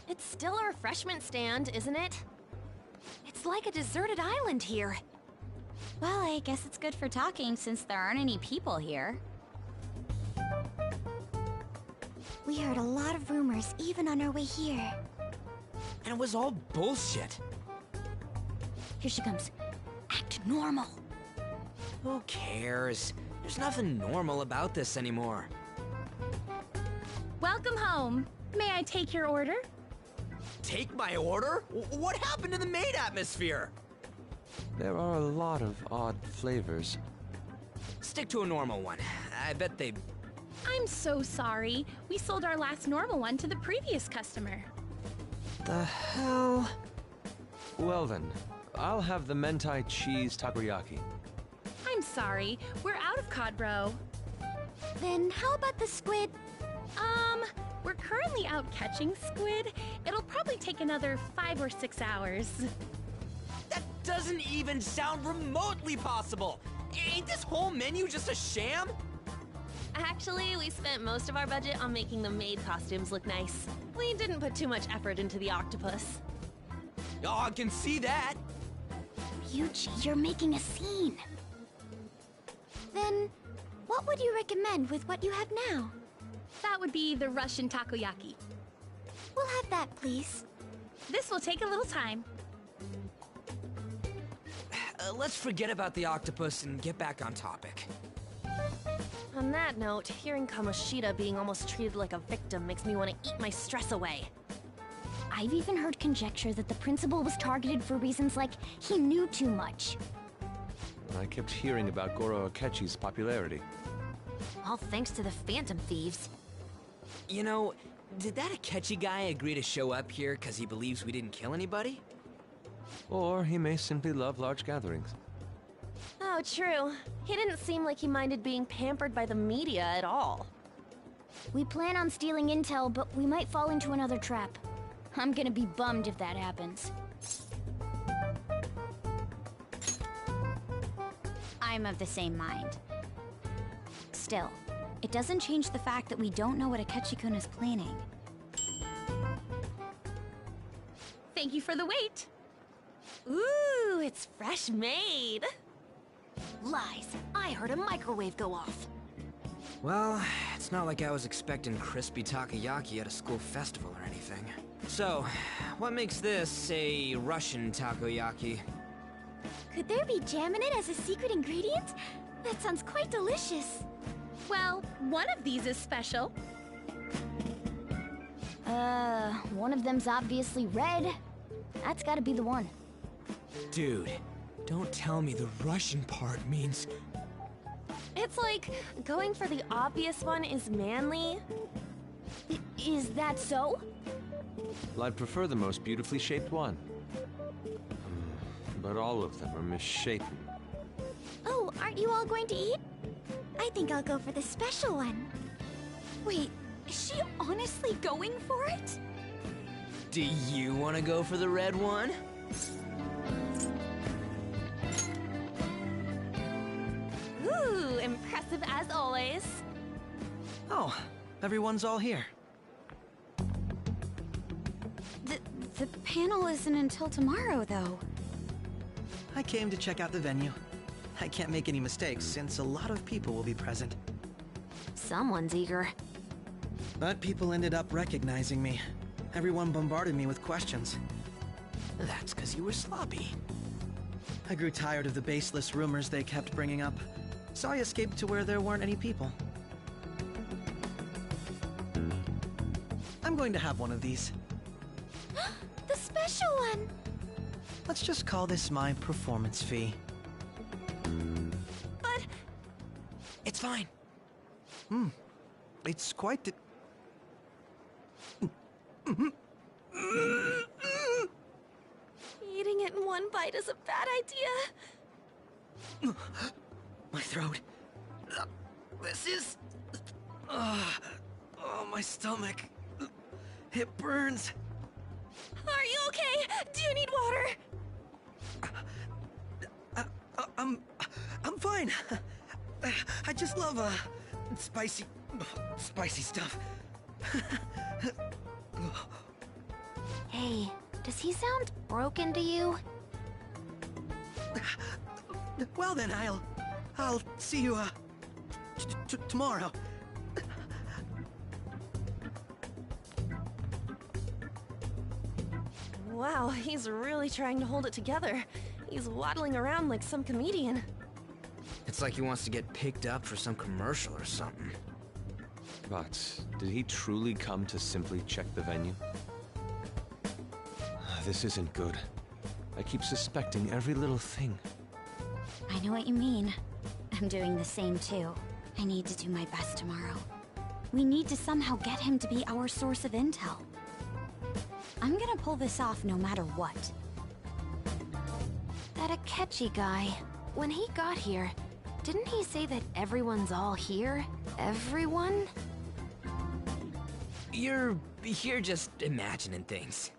It's still a refreshment stand, isn't it? It's like a deserted island here. Well, I guess it's good for talking since there aren't any people here. We heard a lot of rumors even on our way here. And it was all bullshit. Here she comes. Act normal. Who cares? There's nothing normal about this anymore. Welcome home. May I take your order? Take my order? What happened to the maid atmosphere? There are a lot of odd flavors. Stick to a normal one. I bet they... I'm so sorry. We sold our last normal one to the previous customer. The hell? Well then, I'll have the mentai cheese takoyaki. I'm sorry. We're out of cod bro. Then how about the squid? We're currently out catching squid. It'll probably take another 5 or 6 hours. That doesn't even sound remotely possible! Ain't this whole menu just a sham? Actually, we spent most of our budget on making the maid costumes look nice. We didn't put too much effort into the octopus. Oh, I can see that! Ryuji, you're making a scene. Then, what would you recommend with what you have now? That would be the Russian takoyaki. We'll have that, please. This will take a little time. Let's forget about the octopus and get back on topic. On that note, hearing Kamoshida being almost treated like a victim makes me want to eat my stress away. I've even heard conjecture that the principal was targeted for reasons like he knew too much. I kept hearing about Goro Akechi's popularity. All thanks to the Phantom Thieves. You know, did that Akechi guy agree to show up here because he believes we didn't kill anybody? Or he may simply love large gatherings. Oh, true. He didn't seem like he minded being pampered by the media at all. We plan on stealing intel, but we might fall into another trap. I'm gonna be bummed if that happens. I'm of the same mind. Still, it doesn't change the fact that we don't know what Akechi-kun is planning. Thank you for the wait. Ooh, it's fresh made. Lies. I heard a microwave go off. Well, it's not like I was expecting crispy takoyaki at a school festival or anything. So, what makes this a Russian takoyaki? Could there be jam in it as a secret ingredient? That sounds quite delicious. Well, one of these is special. One of them's obviously red. That's gotta be the one. Dude, don't tell me the Russian part means... It's like, going for the obvious one is manly. Is that so? Well, I'd prefer the most beautifully shaped one. But all of them are misshapen. Oh, aren't you all going to eat? I think I'll go for the special one. Wait, is she honestly going for it? Do you want to go for the red one? Ooh, impressive as always. Oh, everyone's all here. The panel isn't until tomorrow, though. I came to check out the venue. I can't make any mistakes since a lot of people will be present. Someone's eager. But people ended up recognizing me. Everyone bombarded me with questions. That's because you were sloppy. I grew tired of the baseless rumors they kept bringing up, so I escaped to where there weren't any people. I'm going to have one of these. The special one! Let's just call this my performance fee. But... It's fine. It's quite the... Eating it in one bite is a bad idea. My throat. This is... oh, my stomach. It burns. Are you okay? Do you need water? I'm fine. I just love, spicy stuff. Hey, does he sound broken to you? Well then, I'll see you, tomorrow. Wow, he's really trying to hold it together. He's waddling around like some comedian. It's like he wants to get picked up for some commercial or something. But did he truly come to simply check the venue? This isn't good. I keep suspecting every little thing. I know what you mean. I'm doing the same too. I need to do my best tomorrow. We need to somehow get him to be our source of intel. I'm gonna pull this off no matter what. That Akechi guy, when he got here, didn't he say that everyone's all here? Everyone? You're just imagining things.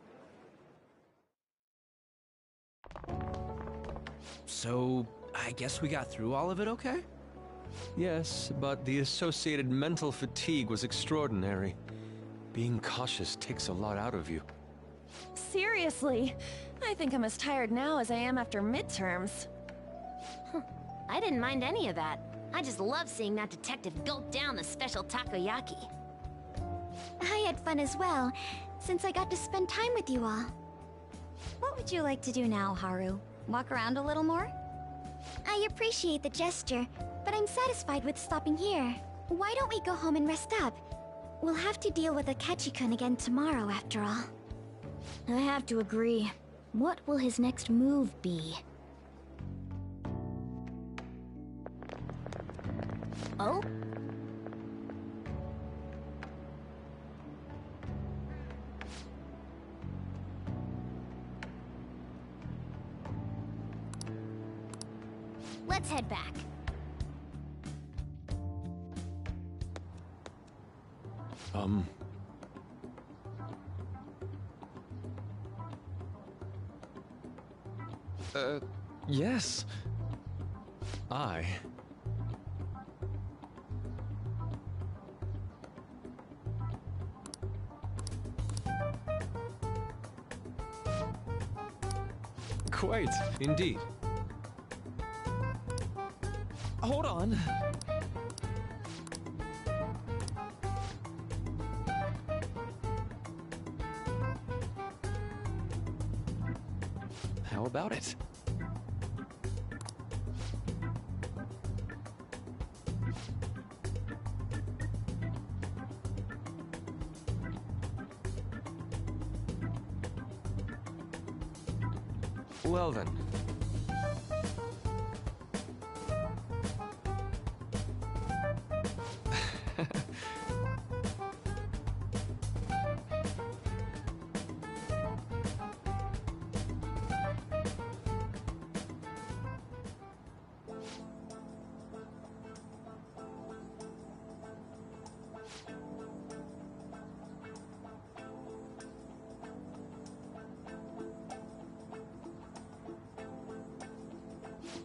So, I guess we got through all of it okay? Yes, but the associated mental fatigue was extraordinary. Being cautious takes a lot out of you. Seriously, I think I'm as tired now as I am after midterms. I didn't mind any of that. I just love seeing that detective gulp down the special takoyaki. I had fun as well, since I got to spend time with you all. What would you like to do now, Haru? Walk around a little more? I appreciate the gesture, but I'm satisfied with stopping here. Why don't we go home and rest up? We'll have to deal with Akechi-kun again tomorrow, after all. I have to agree. What will his next move be? Oh? Let's head back. Yes. I... Quite, indeed. Hold on. How about it? Well then.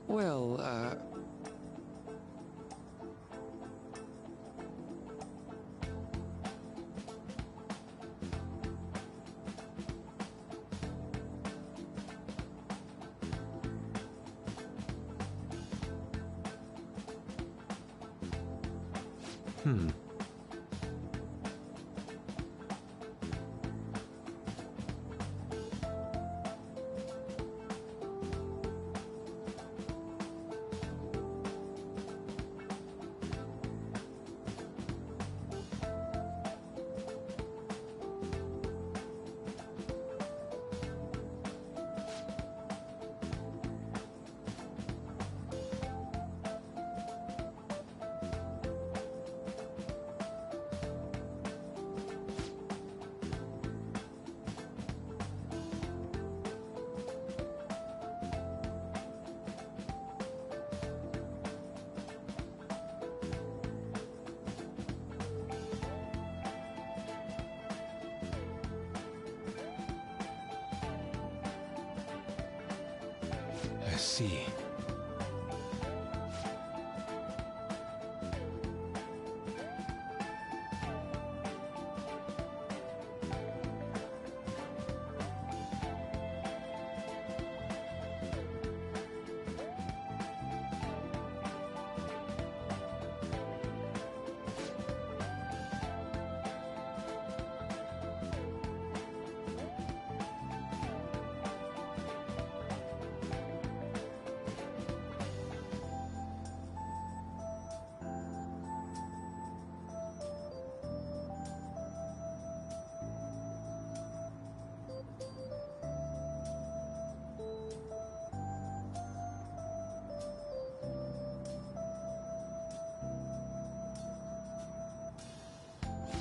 Well, I see.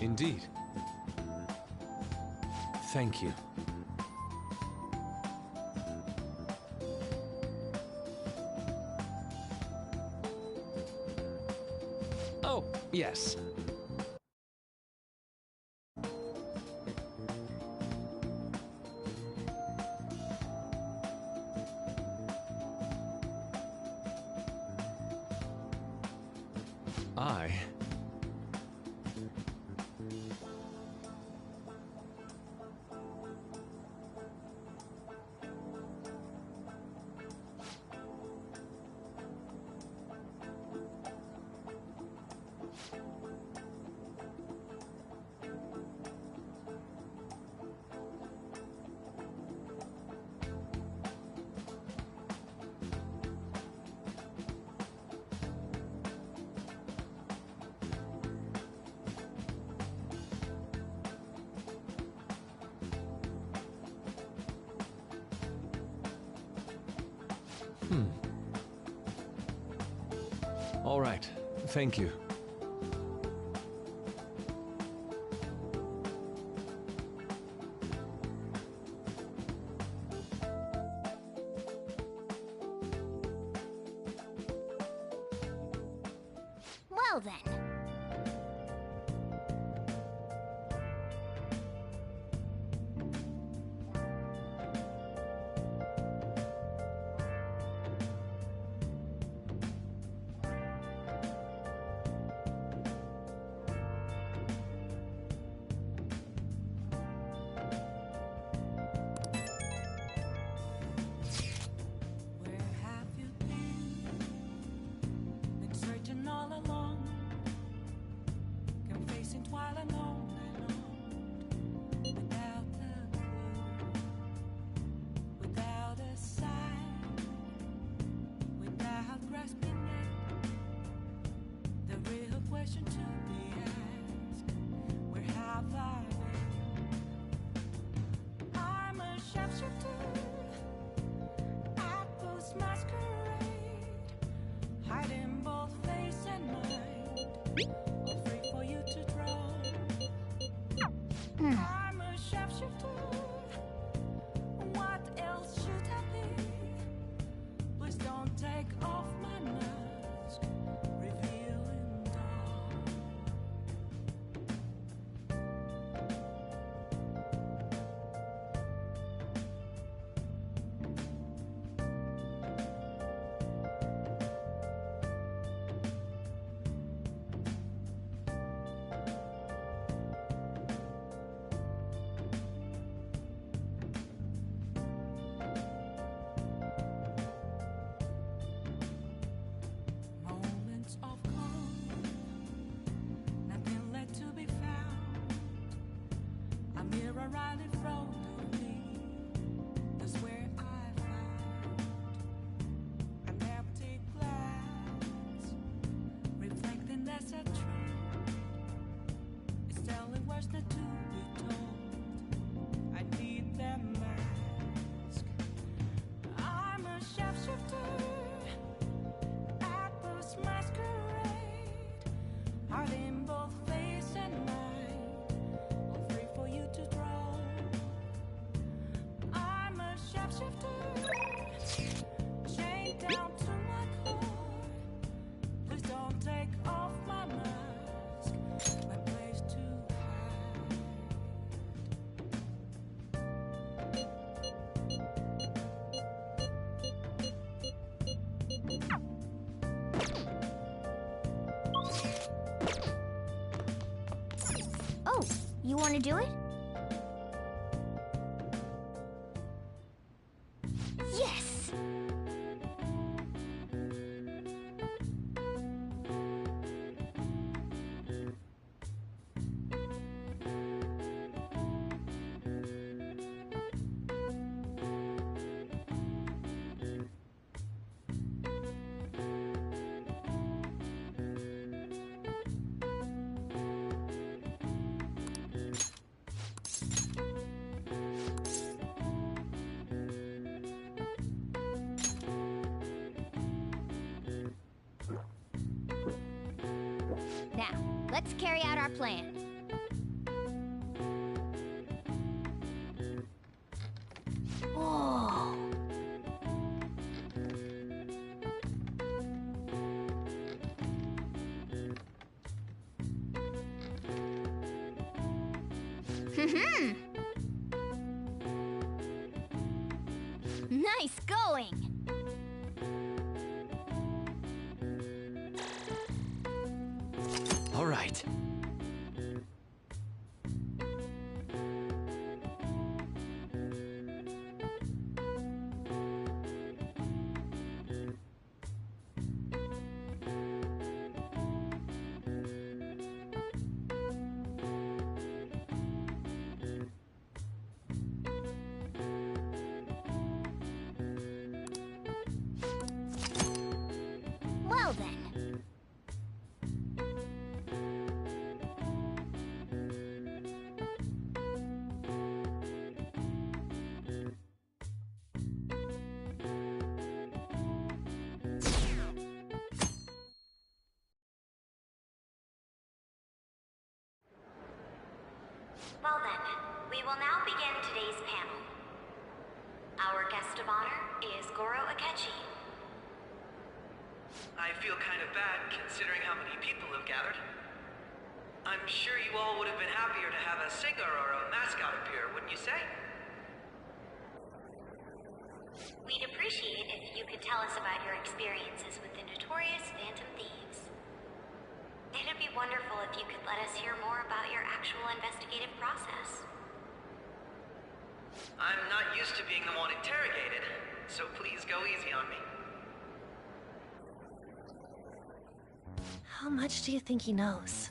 Indeed. Thank you. Oh, yes. I... All right. Thank you. Well then. Oh, you want to do it? Yes! Now, let's carry out our plan. Nice going! All right. Well then. Well then, we will now begin today's panel. Our guest of honor is Goro Akechi. I feel kind of bad considering how many people have gathered. I'm sure you all would have been happier to have a singer or a mascot appear, wouldn't you say? We'd appreciate if you could tell us about your experiences with the notorious Phantom Thieves. It'd be wonderful if you could let us hear more about your actual investigative process. I'm not used to being the one interrogated, so please go easy on me. How much do you think he knows?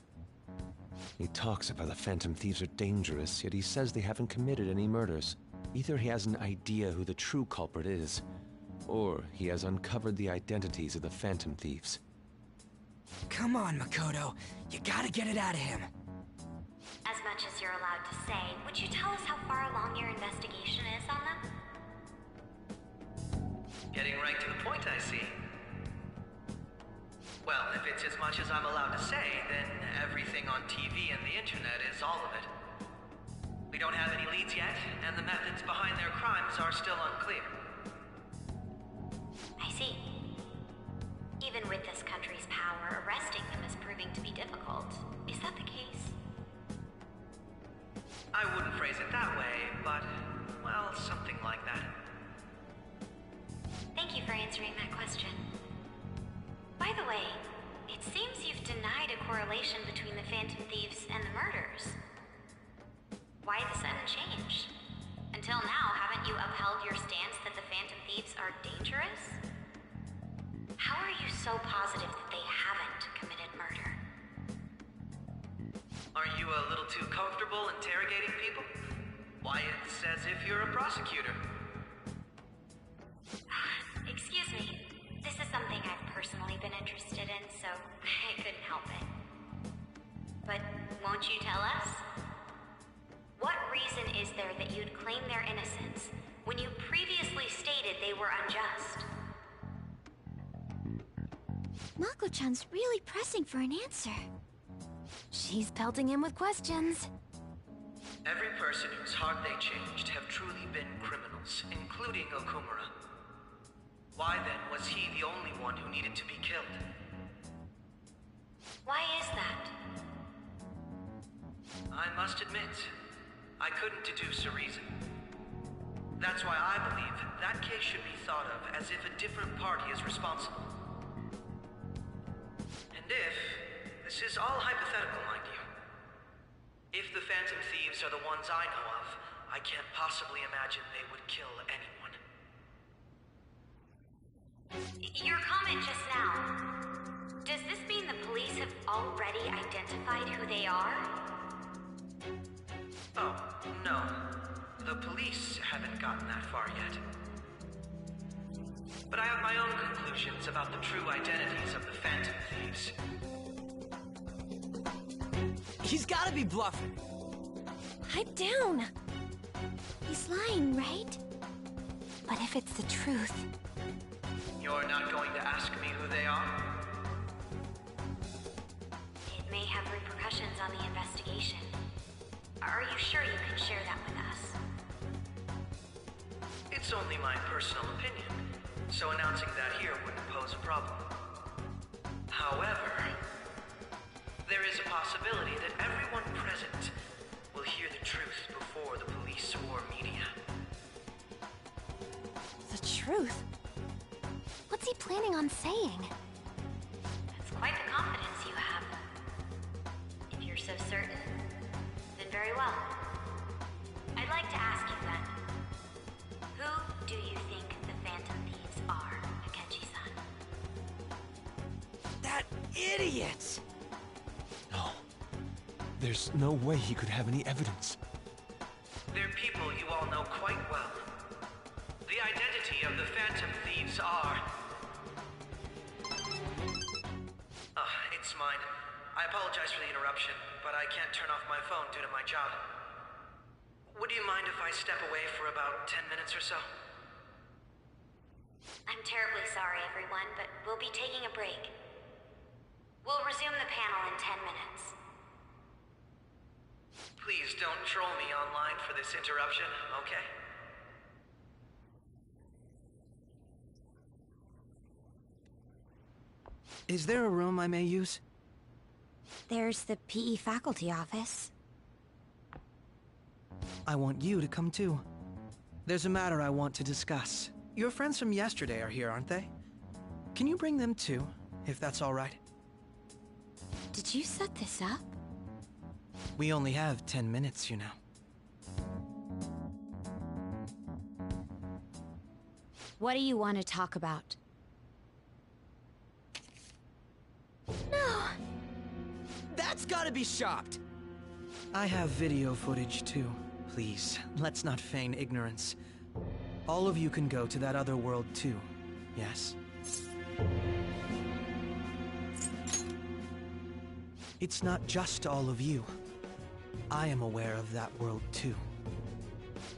He talks about the Phantom Thieves are dangerous, yet he says they haven't committed any murders. Either he has an idea who the true culprit is, or he has uncovered the identities of the Phantom Thieves. Come on, Makoto. You gotta get it out of him. As much as you're allowed to say, would you tell us how far along your investigation is on them? Getting right to the point, I see. Well, if it's as much as I'm allowed to say, then everything on TV and the internet is all of it. We don't have any leads yet, and the methods behind their crimes are still unclear. I see. Even with this country's power, arresting them is proving to be difficult. Is that the case? I wouldn't phrase it that way, but, well, something like that. Thank you for answering that question. By the way, it seems you've denied a correlation between the Phantom Thieves and the murders. Why the sudden change? Until now, haven't you upheld your stance that the Phantom Thieves are dangerous? How are you so positive that they haven't committed murder? Aren't you a little too comfortable interrogating people? Why, it's as if you're a prosecutor. Excuse me. This is something I've personally been interested in, so I couldn't help it. But won't you tell us? What reason is there that you'd claim their innocence when you previously stated they were unjust? Mako-chan's really pressing for an answer. She's pelting him with questions. Every person whose heart they changed have truly been criminals, including Okumura. Why then was he the only one who needed to be killed? Why is that? I must admit, I couldn't deduce a reason. That's why I believe that case should be thought of as if a different party is responsible. And if, this is all hypothetical, mind you, if the Phantom Thieves are the ones I know of, I can't possibly imagine they would kill anyone. Your comment just now, does this mean the police have already identified who they are? Oh, no. The police haven't gotten that far yet. But I have my own conclusions about the true identities of the Phantom Thieves. He's gotta be bluffing. Pipe down! He's lying, right? But if it's the truth... You're not going to ask me who they are? It may have repercussions on the investigation. Are you sure you can share that with us? It's only my personal opinion, so announcing that here wouldn't pose a problem. However, there is a possibility that everyone present will will hear the truth before the police or media. The truth? What's he planning on saying? That's quite the confidence you have. If you're so certain, then very well. I'd like to ask you then, who do you think the Phantom Thieves are, Akechi-san? That idiot! No. There's no way he could have any evidence. They're people you all know quite well. The identity of the Phantom Thieves are... it's mine. I apologize for the interruption, but I can't turn off my phone due to my job. Would you mind if I step away for about 10 minutes or so? I'm terribly sorry, everyone, but we'll be taking a break. We'll resume the panel in 10 minutes. Please don't troll me online for this interruption, okay? Is there a room I may use? There's the PE faculty office. I want you to come too. There's a matter I want to discuss. Your friends from yesterday are here, aren't they? Can you bring them too, if that's all right? Did you set this up? We only have 10 minutes, you know. What do you want to talk about? No! That's gotta be shopped! I have video footage too. Please, let's not feign ignorance. All of you can go to that other world too, yes? It's not just all of you. I am aware of that world too.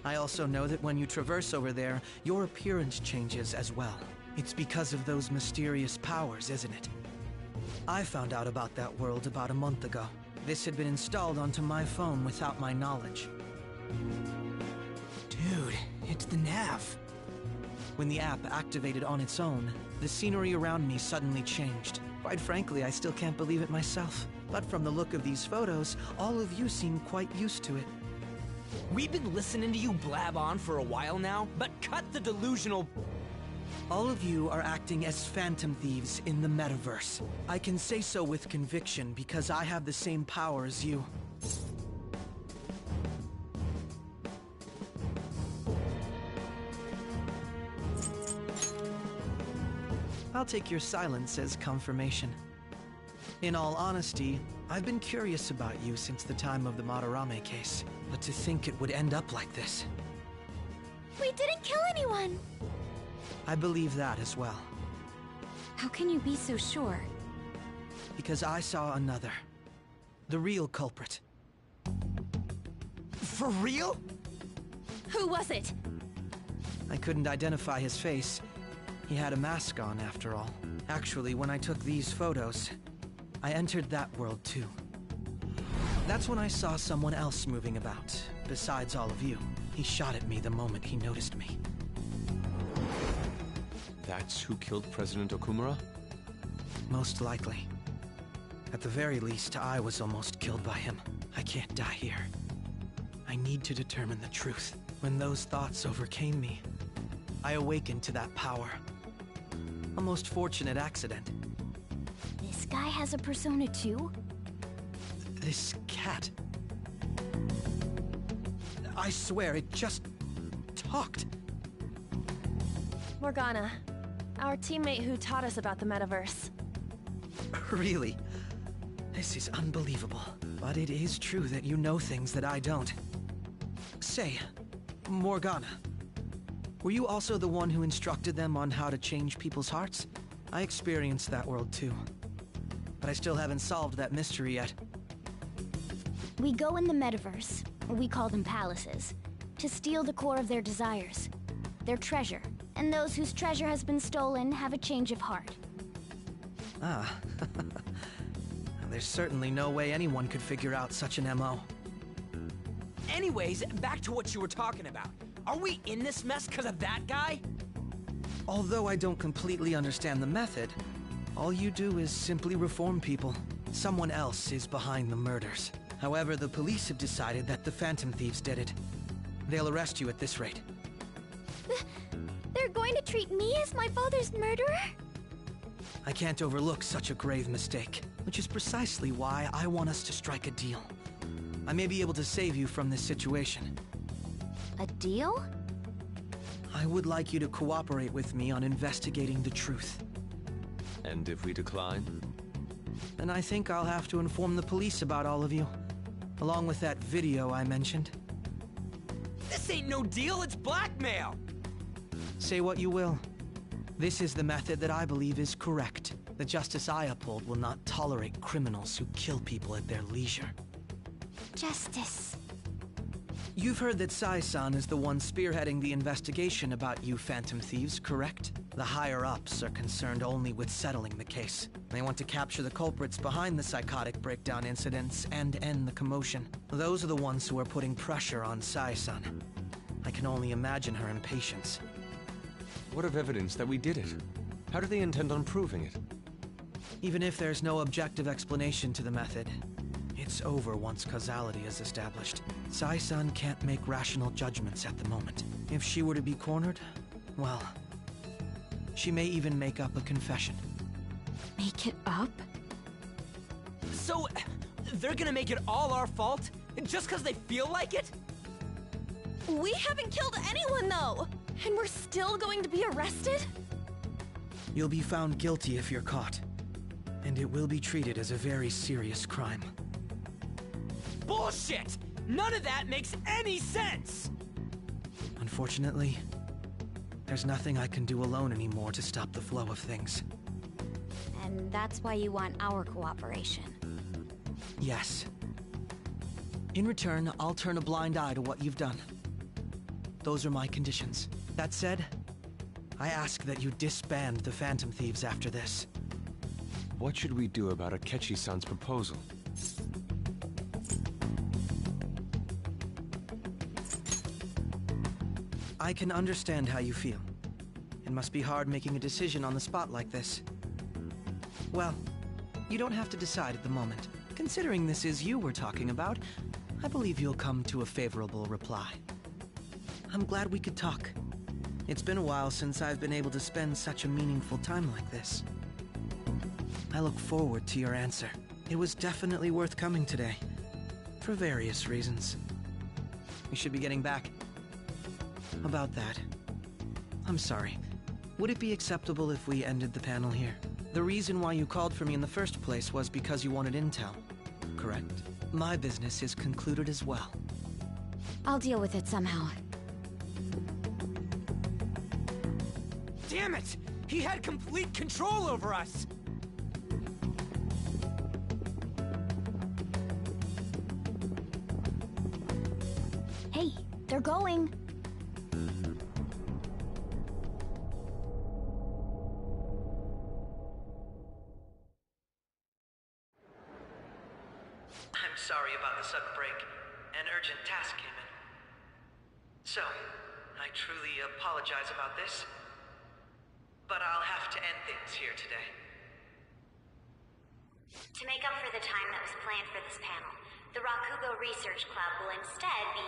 I also know that when you traverse over there, your appearance changes as well. It's because of those mysterious powers, isn't it? I found out about that world about a month ago. This had been installed onto my phone without my knowledge. Dude, it's the nav. When the app activated on its own, the scenery around me suddenly changed. Quite frankly, I still can't believe it myself. But from the look of these photos, all of you seem quite used to it. We've been listening to you blab on for a while now, but cut the delusional... All of you are acting as Phantom Thieves in the metaverse. I can say so with conviction because I have the same power as you. I'll take your silence as confirmation. In all honesty, I've been curious about you since the time of the Madarame case, but to think it would end up like this. We didn't kill anyone! I believe that as well. How can you be so sure? Because I saw another. The real culprit. For real? Who was it? I couldn't identify his face. He had a mask on, after all. Actually, when I took these photos, I entered that world too. That's when I saw someone else moving about, besides all of you. He shot at me the moment he noticed me. That's who killed President Okumura? Most likely. At the very least, I was almost killed by him. I can't die here. I need to determine the truth. When those thoughts overcame me, I awakened to that power. A most fortunate accident. This guy has a persona too? This cat. I swear, it just talked. Morgana, our teammate who taught us about the metaverse. Really? This is unbelievable. But it is true that you know things that I don't. Say, Morgana, were you also the one who instructed them on how to change people's hearts? I experienced that world too. But I still haven't solved that mystery yet. We go in the metaverse, or we call them palaces, to steal the core of their desires, their treasure. And those whose treasure has been stolen have a change of heart. Ah. There's certainly no way anyone could figure out such an MO. Anyways, back to what you were talking about. Are we in this mess because of that guy? Although I don't completely understand the method, all you do is simply reform people. Someone else is behind the murders. However, the police have decided that the Phantom Thieves did it. They'll arrest you at this rate. They're going to treat me as my father's murderer? I can't overlook such a grave mistake, which is precisely why I want us to strike a deal. I may be able to save you from this situation. A deal? I would like you to cooperate with me on investigating the truth. And if we decline? Then I think I'll have to inform the police about all of you, along with that video I mentioned. This ain't no deal, it's blackmail! Say what you will. This is the method that I believe is correct. The justice I uphold will not tolerate criminals who kill people at their leisure. Justice. You've heard that Sai-san is the one spearheading the investigation about you Phantom Thieves, correct? The higher-ups are concerned only with settling the case. They want to capture the culprits behind the psychotic breakdown incidents and end the commotion. Those are the ones who are putting pressure on Sai-san. I can only imagine her impatience. What of evidence that we did it? How do they intend on proving it? Even if there's no objective explanation to the method, it's over once causality is established. Sai-san can't make rational judgments at the moment. If she were to be cornered, well, she may even make up a confession. Make it up? So, they're gonna make it all our fault? Just because they feel like it? We haven't killed anyone, though! And we're still going to be arrested? You'll be found guilty if you're caught. And it will be treated as a very serious crime. Bullshit! None of that makes any sense! Unfortunately, there's nothing I can do alone anymore to stop the flow of things. And that's why you want our cooperation. Yes. In return, I'll turn a blind eye to what you've done. Those are my conditions. That said, I ask that you disband the Phantom Thieves after this. What should we do about Akechi-san's proposal? I can understand how you feel. It must be hard making a decision on the spot like this. Well, you don't have to decide at the moment. Considering this is you we're talking about, I believe you'll come to a favorable reply. I'm glad we could talk. It's been a while since I've been able to spend such a meaningful time like this. I look forward to your answer. It was definitely worth coming today, for various reasons. We should be getting back. About that, I'm sorry. Would it be acceptable if we ended the panel here? The reason why you called for me in the first place was because you wanted intel, correct? My business is concluded as well. I'll deal with it somehow. Damn it! He had complete control over us! Hey, they're going! I'm sorry about the sudden break. An urgent task came in. So, I truly apologize about this. But I'll have to end things here today. To make up for the time that was planned for this panel, the Rakugo Research Club will instead be...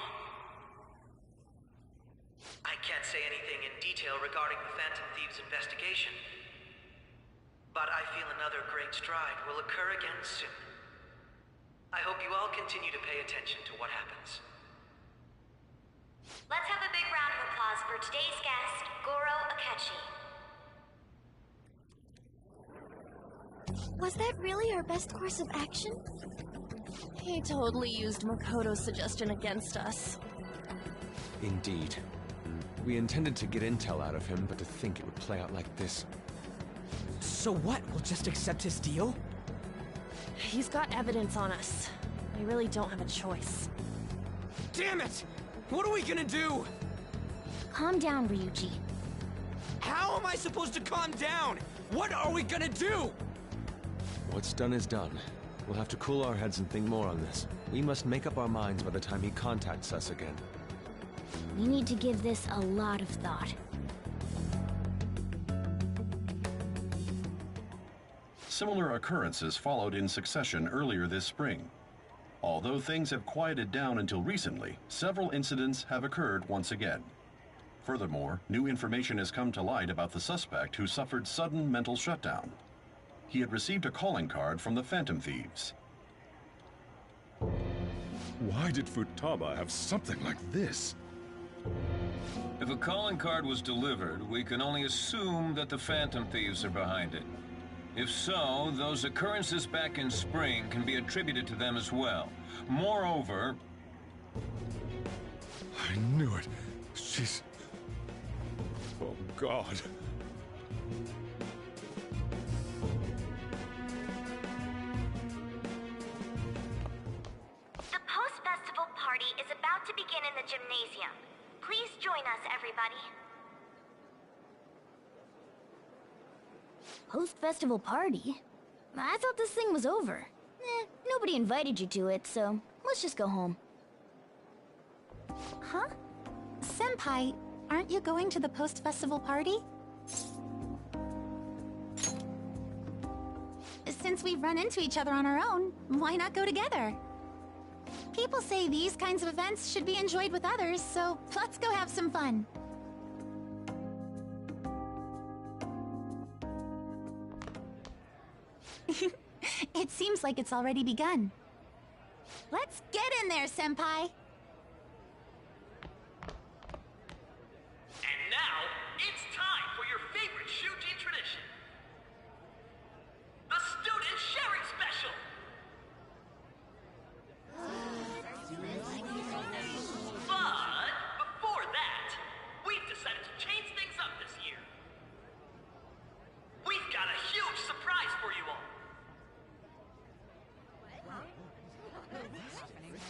I can't say anything in detail regarding the Phantom Thieves investigation. But I feel another great stride will occur again soon. I hope you all continue to pay attention to what happens. Let's have a big round of applause for today's guest, Goro Akechi. Was that really our best course of action? He totally used Makoto's suggestion against us. Indeed. We intended to get intel out of him, but to think it would play out like this. So what? We'll just accept his deal? He's got evidence on us. We really don't have a choice. Damn it! What are we gonna do? Calm down, Ryuji. How am I supposed to calm down? What are we gonna do? What's done is done. We'll have to cool our heads and think more on this. We must make up our minds by the time he contacts us again. We need to give this a lot of thought. Similar occurrences followed in succession earlier this spring. Although things have quieted down until recently, several incidents have occurred once again. Furthermore, new information has come to light about the suspect who suffered sudden mental shutdown. He had received a calling card from the Phantom Thieves. Why did Futaba have something like this? If a calling card was delivered, we can only assume that the Phantom Thieves are behind it. If so, those occurrences back in spring can be attributed to them as well. Moreover... I knew it. She's... Oh, God. The post-festival party is about to begin in the gymnasium. Please join us, everybody. Post-festival party? I thought this thing was over. Nobody invited you to it, so let's just go home. Huh? Senpai, aren't you going to the post-festival party? Since we've run into each other on our own, why not go together? People say these kinds of events should be enjoyed with others, so let's go have some fun. It seems like it's already begun. Let's get in there, Senpai! And now, it's time for your favorite Shuji tradition. The Student Sharing Special! But, before that, we've decided to change things up this year. We've got a huge surprise for you all.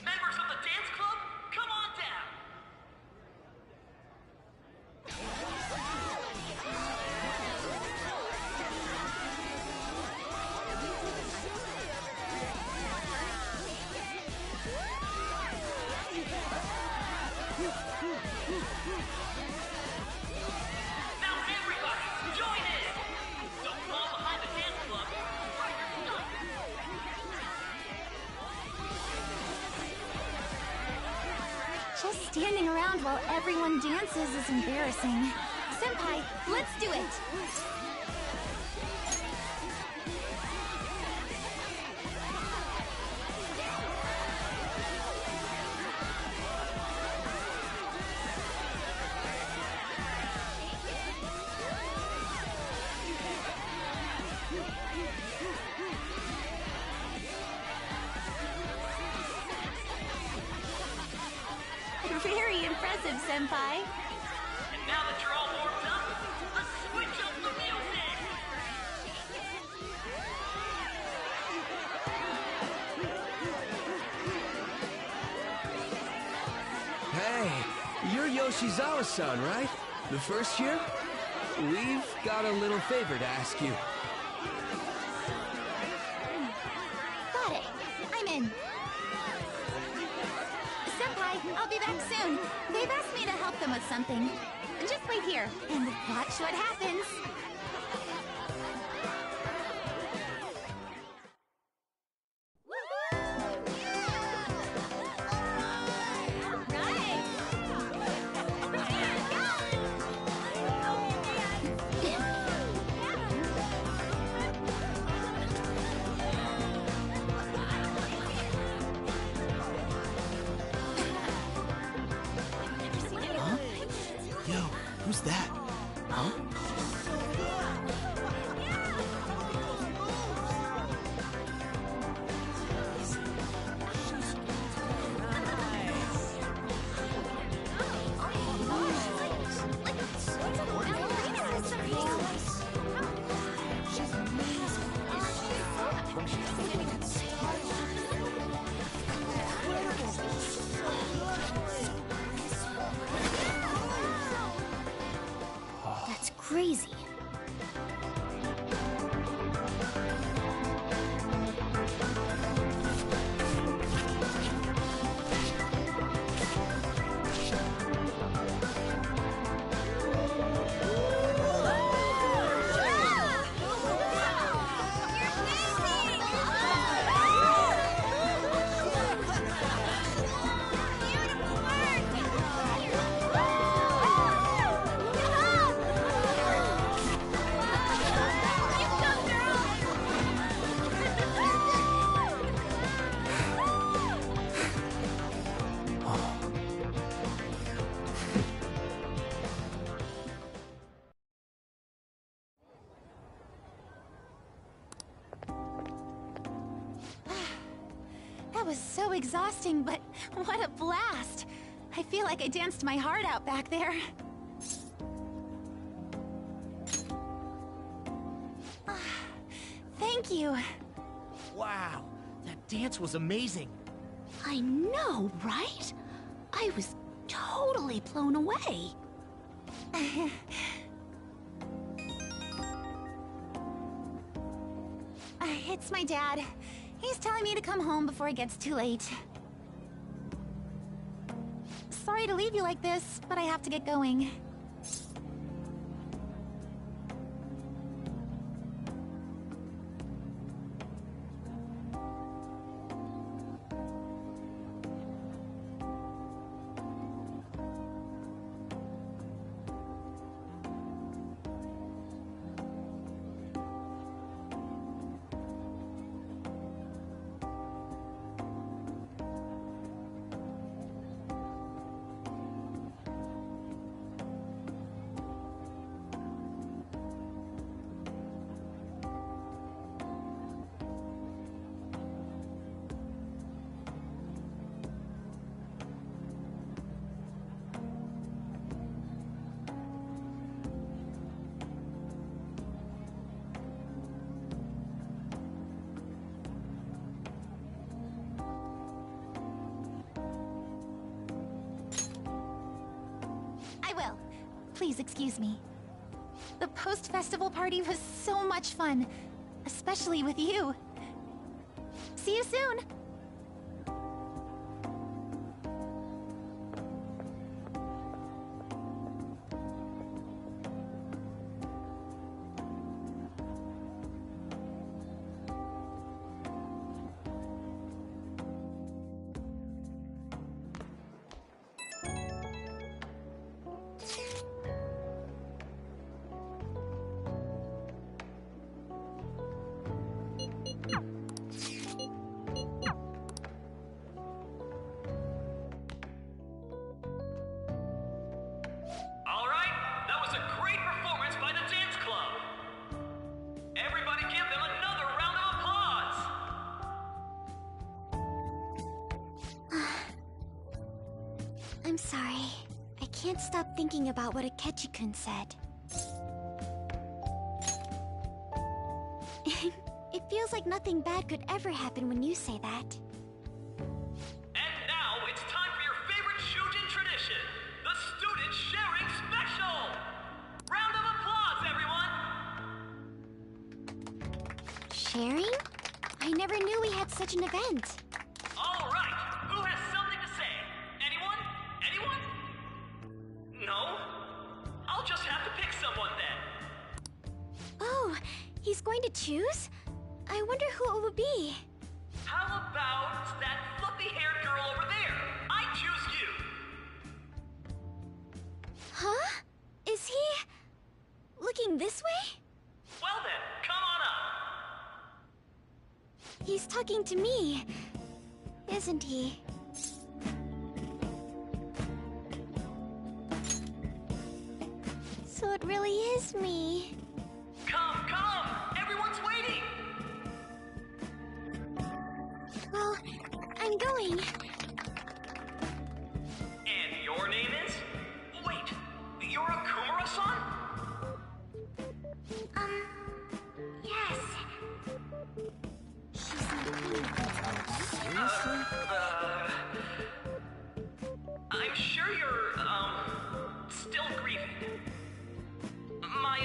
Members of the dance club, come on down! Now everybody, join in! Don't fall behind the dance club. Just standing around while everyone dances is embarrassing. Senpai, let's do it! Very impressive, Senpai. And now that you're all warmed up, let's switch up the music! Hey, you're Yoshizawa-san, right? The first year? We've got a little favor to ask you. Got it. I'm in. Senpai, I'll be back soon. They've asked me to help them with something. Just wait here and watch what happens. Who's that? Huh? That's crazy. was so exhausting, but what a blast! I feel like I danced my heart out back there. Thank you. Wow, that dance was amazing. I know, right? I was totally blown away. It's my dad. He's telling me to come home before it gets too late. Sorry to leave you like this, but I have to get going. Please excuse me. The post-festival party was so much fun, especially with you. See you soon! I'm sorry. I can't stop thinking about what Akechi-kun said. It feels like nothing bad could ever happen when you say that. And now it's time for your favorite Shujin tradition, the Student Sharing Special! Round of applause, everyone! Sharing? I never knew we had such an event. All right, who has something to say? Anyone? Anyone? No? I'll just have to pick someone then. Oh, he's going to choose? I wonder who it would be. How about that fluffy-haired girl over there? I choose you! Huh? Is he... looking this way? Well then, come on up! He's talking to me, isn't he? So it really is me. Come, come! Everyone's waiting! Well, I'm going. And your name is? Wait, you're a Kumura-san? Yes. Seriously? I'm sure you're, still grieving. My,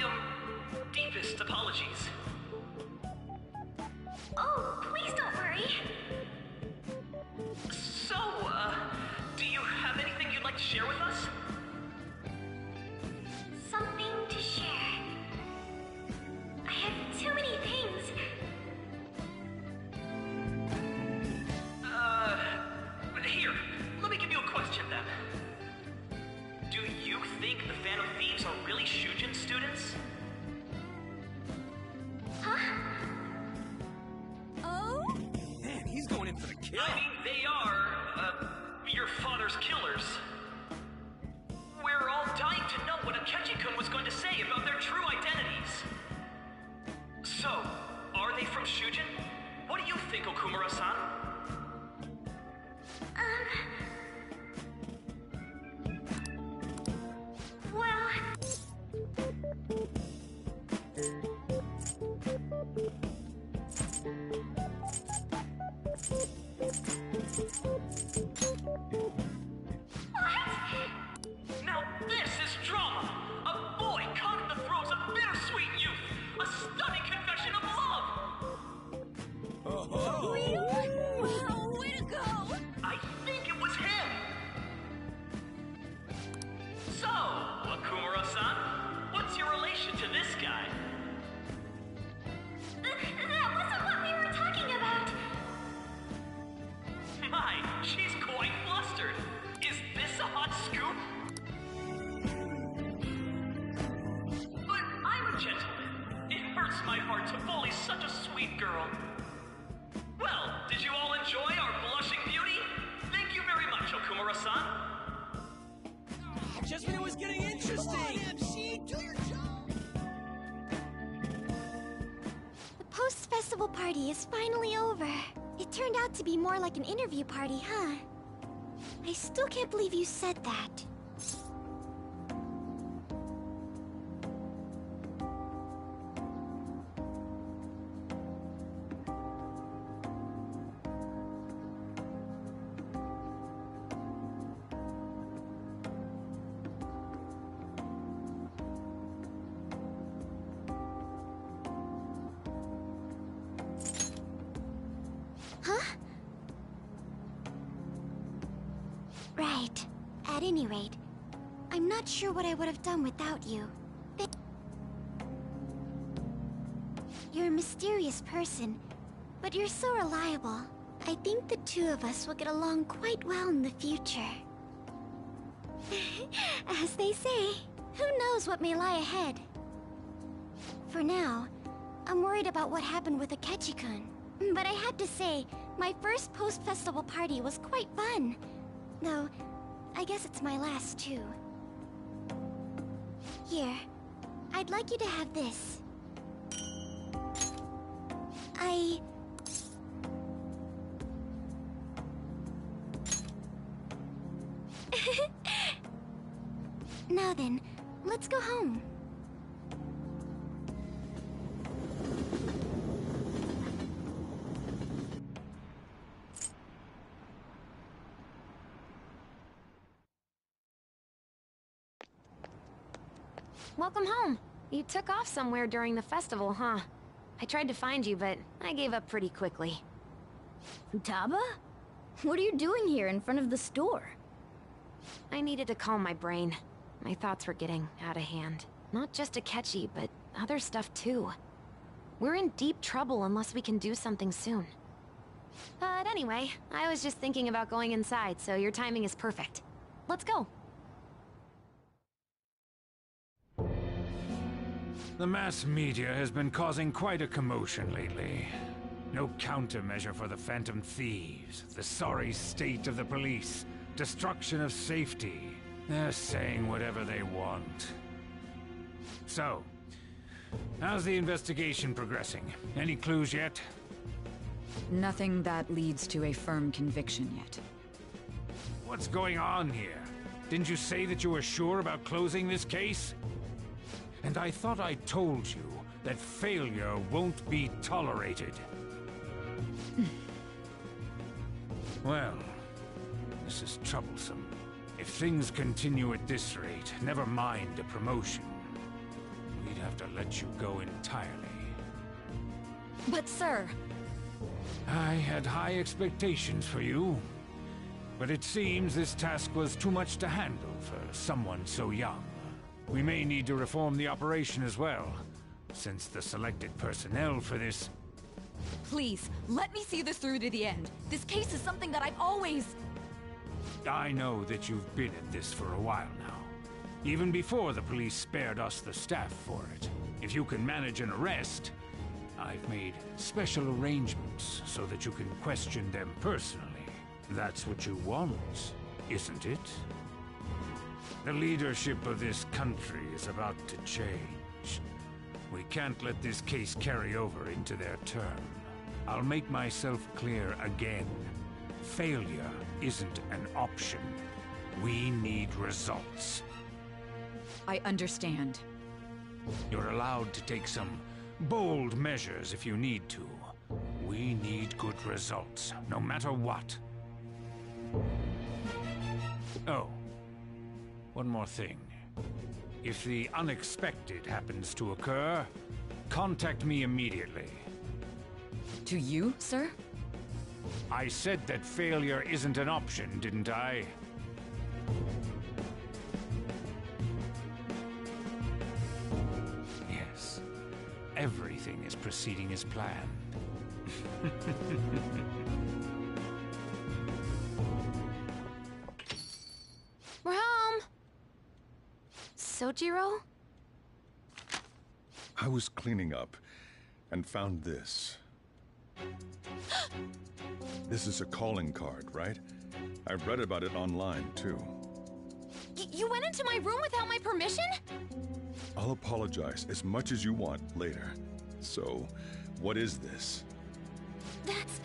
deepest apologies. Oh, please don't worry. So, do you have anything you'd like to share with us? Something to share. I have too many things. Here, let me give you a question then. Do you think the Phantom Thieves are really Shujin students? Huh? Oh? Man, he's going in for the kill. I mean, they are, your father's killers. We're all dying to know what Akechi-kun was going to say about their true identities. So, are they from Shujin? What do you think, Okumura-san? Now this is drama! A boy caught in the throes of bittersweet youth! A stunning confession of love! Wow, way to go! I think it was him! So, Akumura-san, what's your relation to this guy? That wasn't what we were talking about! My, she's quite flustered! Is this a hot scoop? But I'm a gentleman. It hurts my heart to bully such a sweet girl. Well, did you all enjoy our blushing beauty? Thank you very much, Okumura-san. Just when it was getting interesting! MC, do your job! The post-festival party is finally over. It turned out to be more like an interview party, huh? I still can't believe you said that. Huh? Right. At any rate, I'm not sure what I would have done without you. You're a mysterious person, but you're so reliable. I think the two of us will get along quite well in the future. As they say, who knows what may lie ahead? For now, I'm worried about what happened with Akechi-kun. But I have to say, my first post-festival party was quite fun. Though, I guess it's my last too. Here, I'd like you to have this. Now then, let's go home. Welcome home. You took off somewhere during the festival, huh? I tried to find you, but I gave up pretty quickly. Futaba? What are you doing here in front of the store? I needed to calm my brain. My thoughts were getting out of hand. Not just Akechi, but other stuff too. We're in deep trouble unless we can do something soon. But anyway, I was just thinking about going inside, so your timing is perfect. Let's go. The mass media has been causing quite a commotion lately. No countermeasure for the Phantom Thieves, the sorry state of the police, destruction of safety. They're saying whatever they want. So, how's the investigation progressing? Any clues yet? Nothing that leads to a firm conviction yet. What's going on here? Didn't you say that you were sure about closing this case? And I thought I told you that failure won't be tolerated. Well, this is troublesome. If things continue at this rate, never mind a promotion. We'd have to let you go entirely. But sir... I had high expectations for you. But it seems this task was too much to handle for someone so young. We may need to reform the operation as well, since the selected personnel for this... Please, let me see this through to the end. This case is something that I've always... I know that you've been at this for a while now. Even before the police spared us the staff for it. If you can manage an arrest, I've made special arrangements so that you can question them personally. That's what you want, isn't it? The leadership of this country is about to change. We can't let this case carry over into their term. I'll make myself clear again. Failure isn't an option. We need results. I understand. You're allowed to take some bold measures if you need to. We need good results, no matter what. Oh, one more thing. If the unexpected happens to occur, contact me immediately. To you, sir? I said that failure isn't an option, didn't I? Yes. Everything is proceeding as planned. We're home! Sojiro? I was cleaning up and found this. This is a calling card, right? I read about it online, too. You went into my room without my permission? I'll apologize as much as you want later. So, what is this? That's...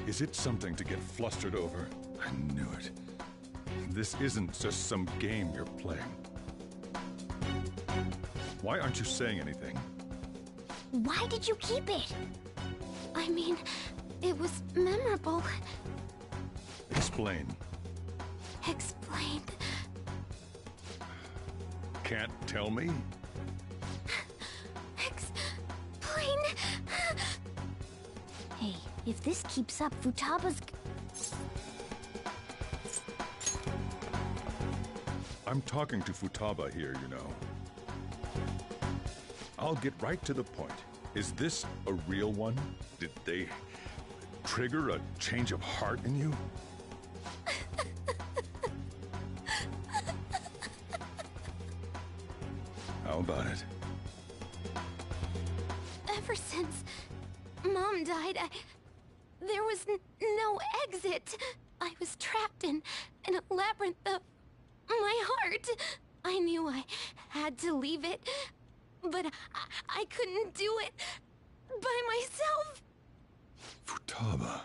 Is it something to get flustered over? I knew it. This isn't just some game you're playing. Why aren't you saying anything? Why did you keep it? I mean, it was memorable. Explain. Explain. Can't tell me? Explain. Hey, if this keeps up, Futaba's... I'm talking to Futaba here, you know. I'll get right to the point. Is this a real one? Did they trigger a change of heart in you? How about it? Ever since Mom died, there was no exit. I was trapped in a labyrinth of my heart. I knew I had to leave it, but I couldn't do it by myself. Futaba.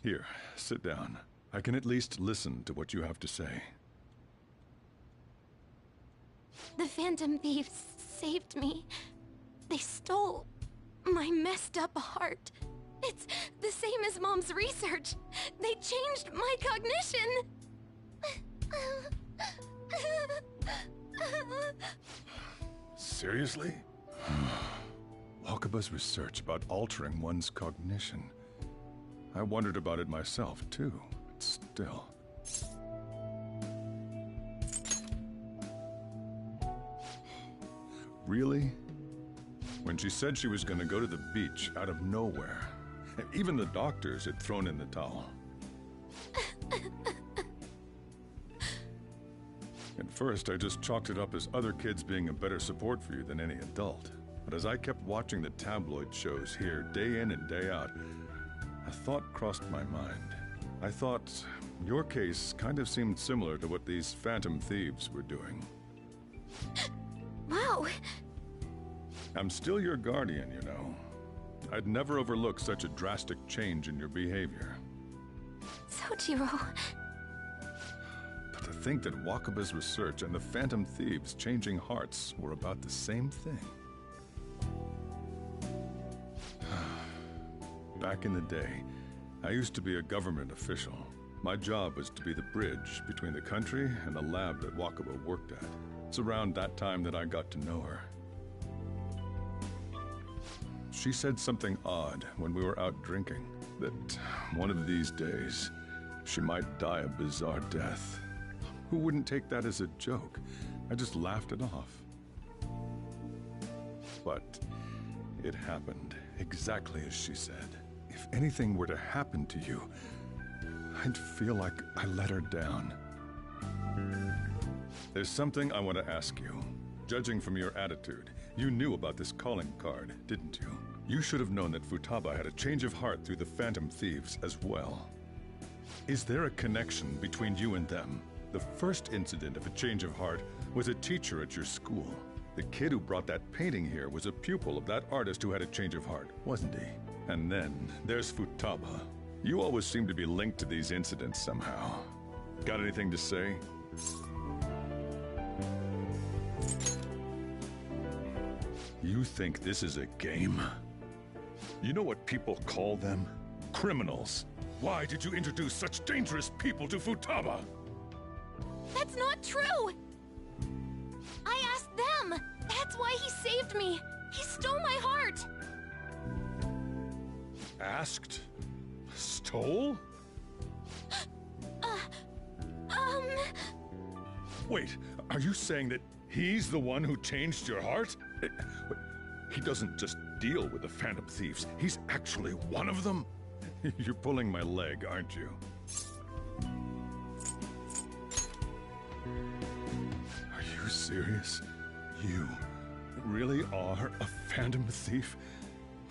Here, sit down. I can at least listen to what you have to say. The Phantom Thieves saved me. They stole my messed up heart. It's the same as Mom's research. They changed my cognition. Seriously? Wakaba's research about altering one's cognition. I wondered about it myself, too, but still. Really? When she said she was going to go to the beach out of nowhere, even the doctors had thrown in the towel. At first, I just chalked it up as other kids being a better support for you than any adult. But as I kept watching the tabloid shows here day in and day out, a thought crossed my mind. I thought your case kind of seemed similar to what these Phantom Thieves were doing. Wow. I'm still your guardian, you know. I'd never overlook such a drastic change in your behavior. Sojiro. But to think that Wakaba's research and the Phantom Thieves changing hearts were about the same thing. Back in the day, I used to be a government official. My job was to be the bridge between the country and the lab that Wakaba worked at. It's around that time that I got to know her. She said something odd when we were out drinking, that one of these days, she might die a bizarre death. Who wouldn't take that as a joke? I just laughed it off. But it happened exactly as she said. If anything were to happen to you, I'd feel like I let her down. There's something I want to ask you. Judging from your attitude, you knew about this calling card, didn't you? You should have known that Futaba had a change of heart through the Phantom Thieves as well. Is there a connection between you and them? The first incident of a change of heart was a teacher at your school. The kid who brought that painting here was a pupil of that artist who had a change of heart, wasn't he? And then there's Futaba. You always seem to be linked to these incidents somehow. Got anything to say? You think this is a game? You know what people call them? Criminals. Why did you introduce such dangerous people to Futaba? That's not true! I asked them! That's why he saved me! He stole my heart! Asked? Stole? Wait, are you saying that he's the one who changed your heart? He doesn't just deal with the Phantom Thieves, he's actually one of them? You're pulling my leg, aren't you? Are you serious? You really are a Phantom Thief?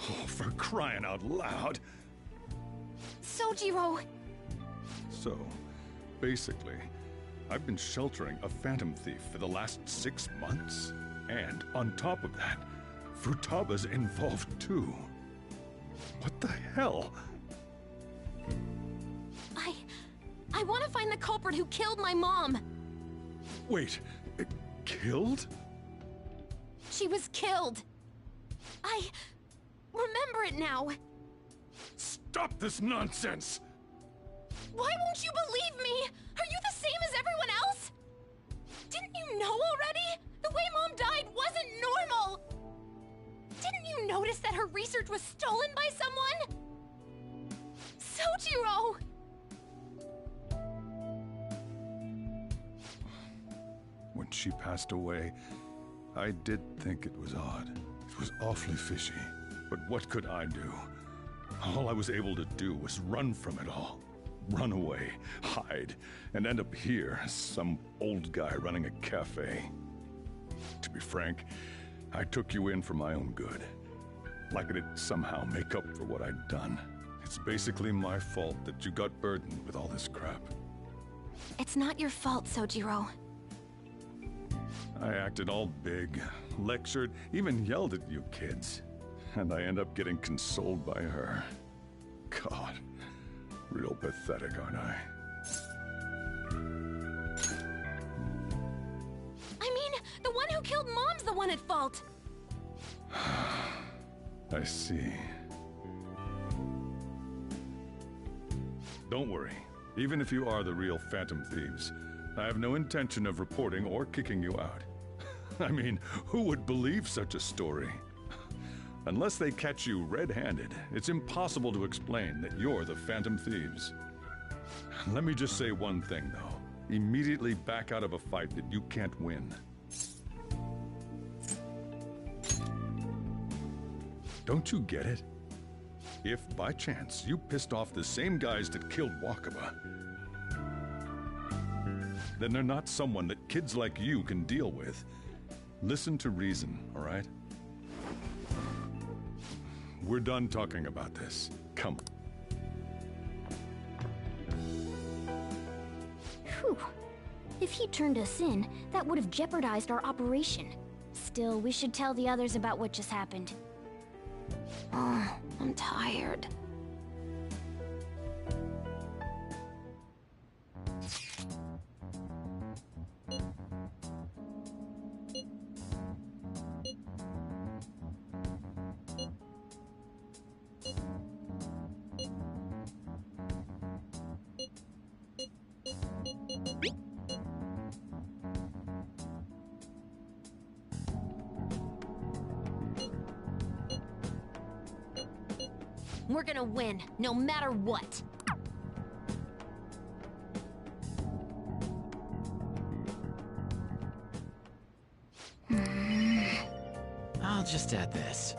Oh, for crying out loud! Sojiro! So, basically, I've been sheltering a Phantom Thief for the last 6 months. And on top of that, Futaba's involved too. What the hell? I want to find the culprit who killed my mom! Wait, killed? She was killed! I remember it now! Stop this nonsense! Why won't you believe me? Are you the same as everyone else? Didn't you know already? The way Mom died wasn't normal! Didn't you notice that her research was stolen by someone? Sojiro! When she passed away, I did think it was odd. It was awfully fishy. But what could I do? All I was able to do was run from it all. Run away, hide, and end up here as some old guy running a cafe. To be frank, I took you in for my own good. Like it'd somehow make up for what I'd done. It's basically my fault that you got burdened with all this crap. It's not your fault, Sojiro. I acted all big, lectured, even yelled at you kids. And I end up getting consoled by her. God, real pathetic, aren't I? I mean, the one who killed Mom's the one at fault! I see. Don't worry. Even if you are the real Phantom Thieves, I have no intention of reporting or kicking you out. I mean, who would believe such a story? Unless they catch you red-handed, it's impossible to explain that you're the Phantom Thieves. Let me just say one thing, though. Immediately back out of a fight that you can't win. Don't you get it? If, by chance, you pissed off the same guys that killed Wakaba, then they're not someone that kids like you can deal with. Listen to reason, all right? We're done talking about this. Come. Whew. If he turned us in, that would have jeopardized our operation. Still, we should tell the others about what just happened. Oh, I'm tired. We're gonna win, no matter what. I'll just add this.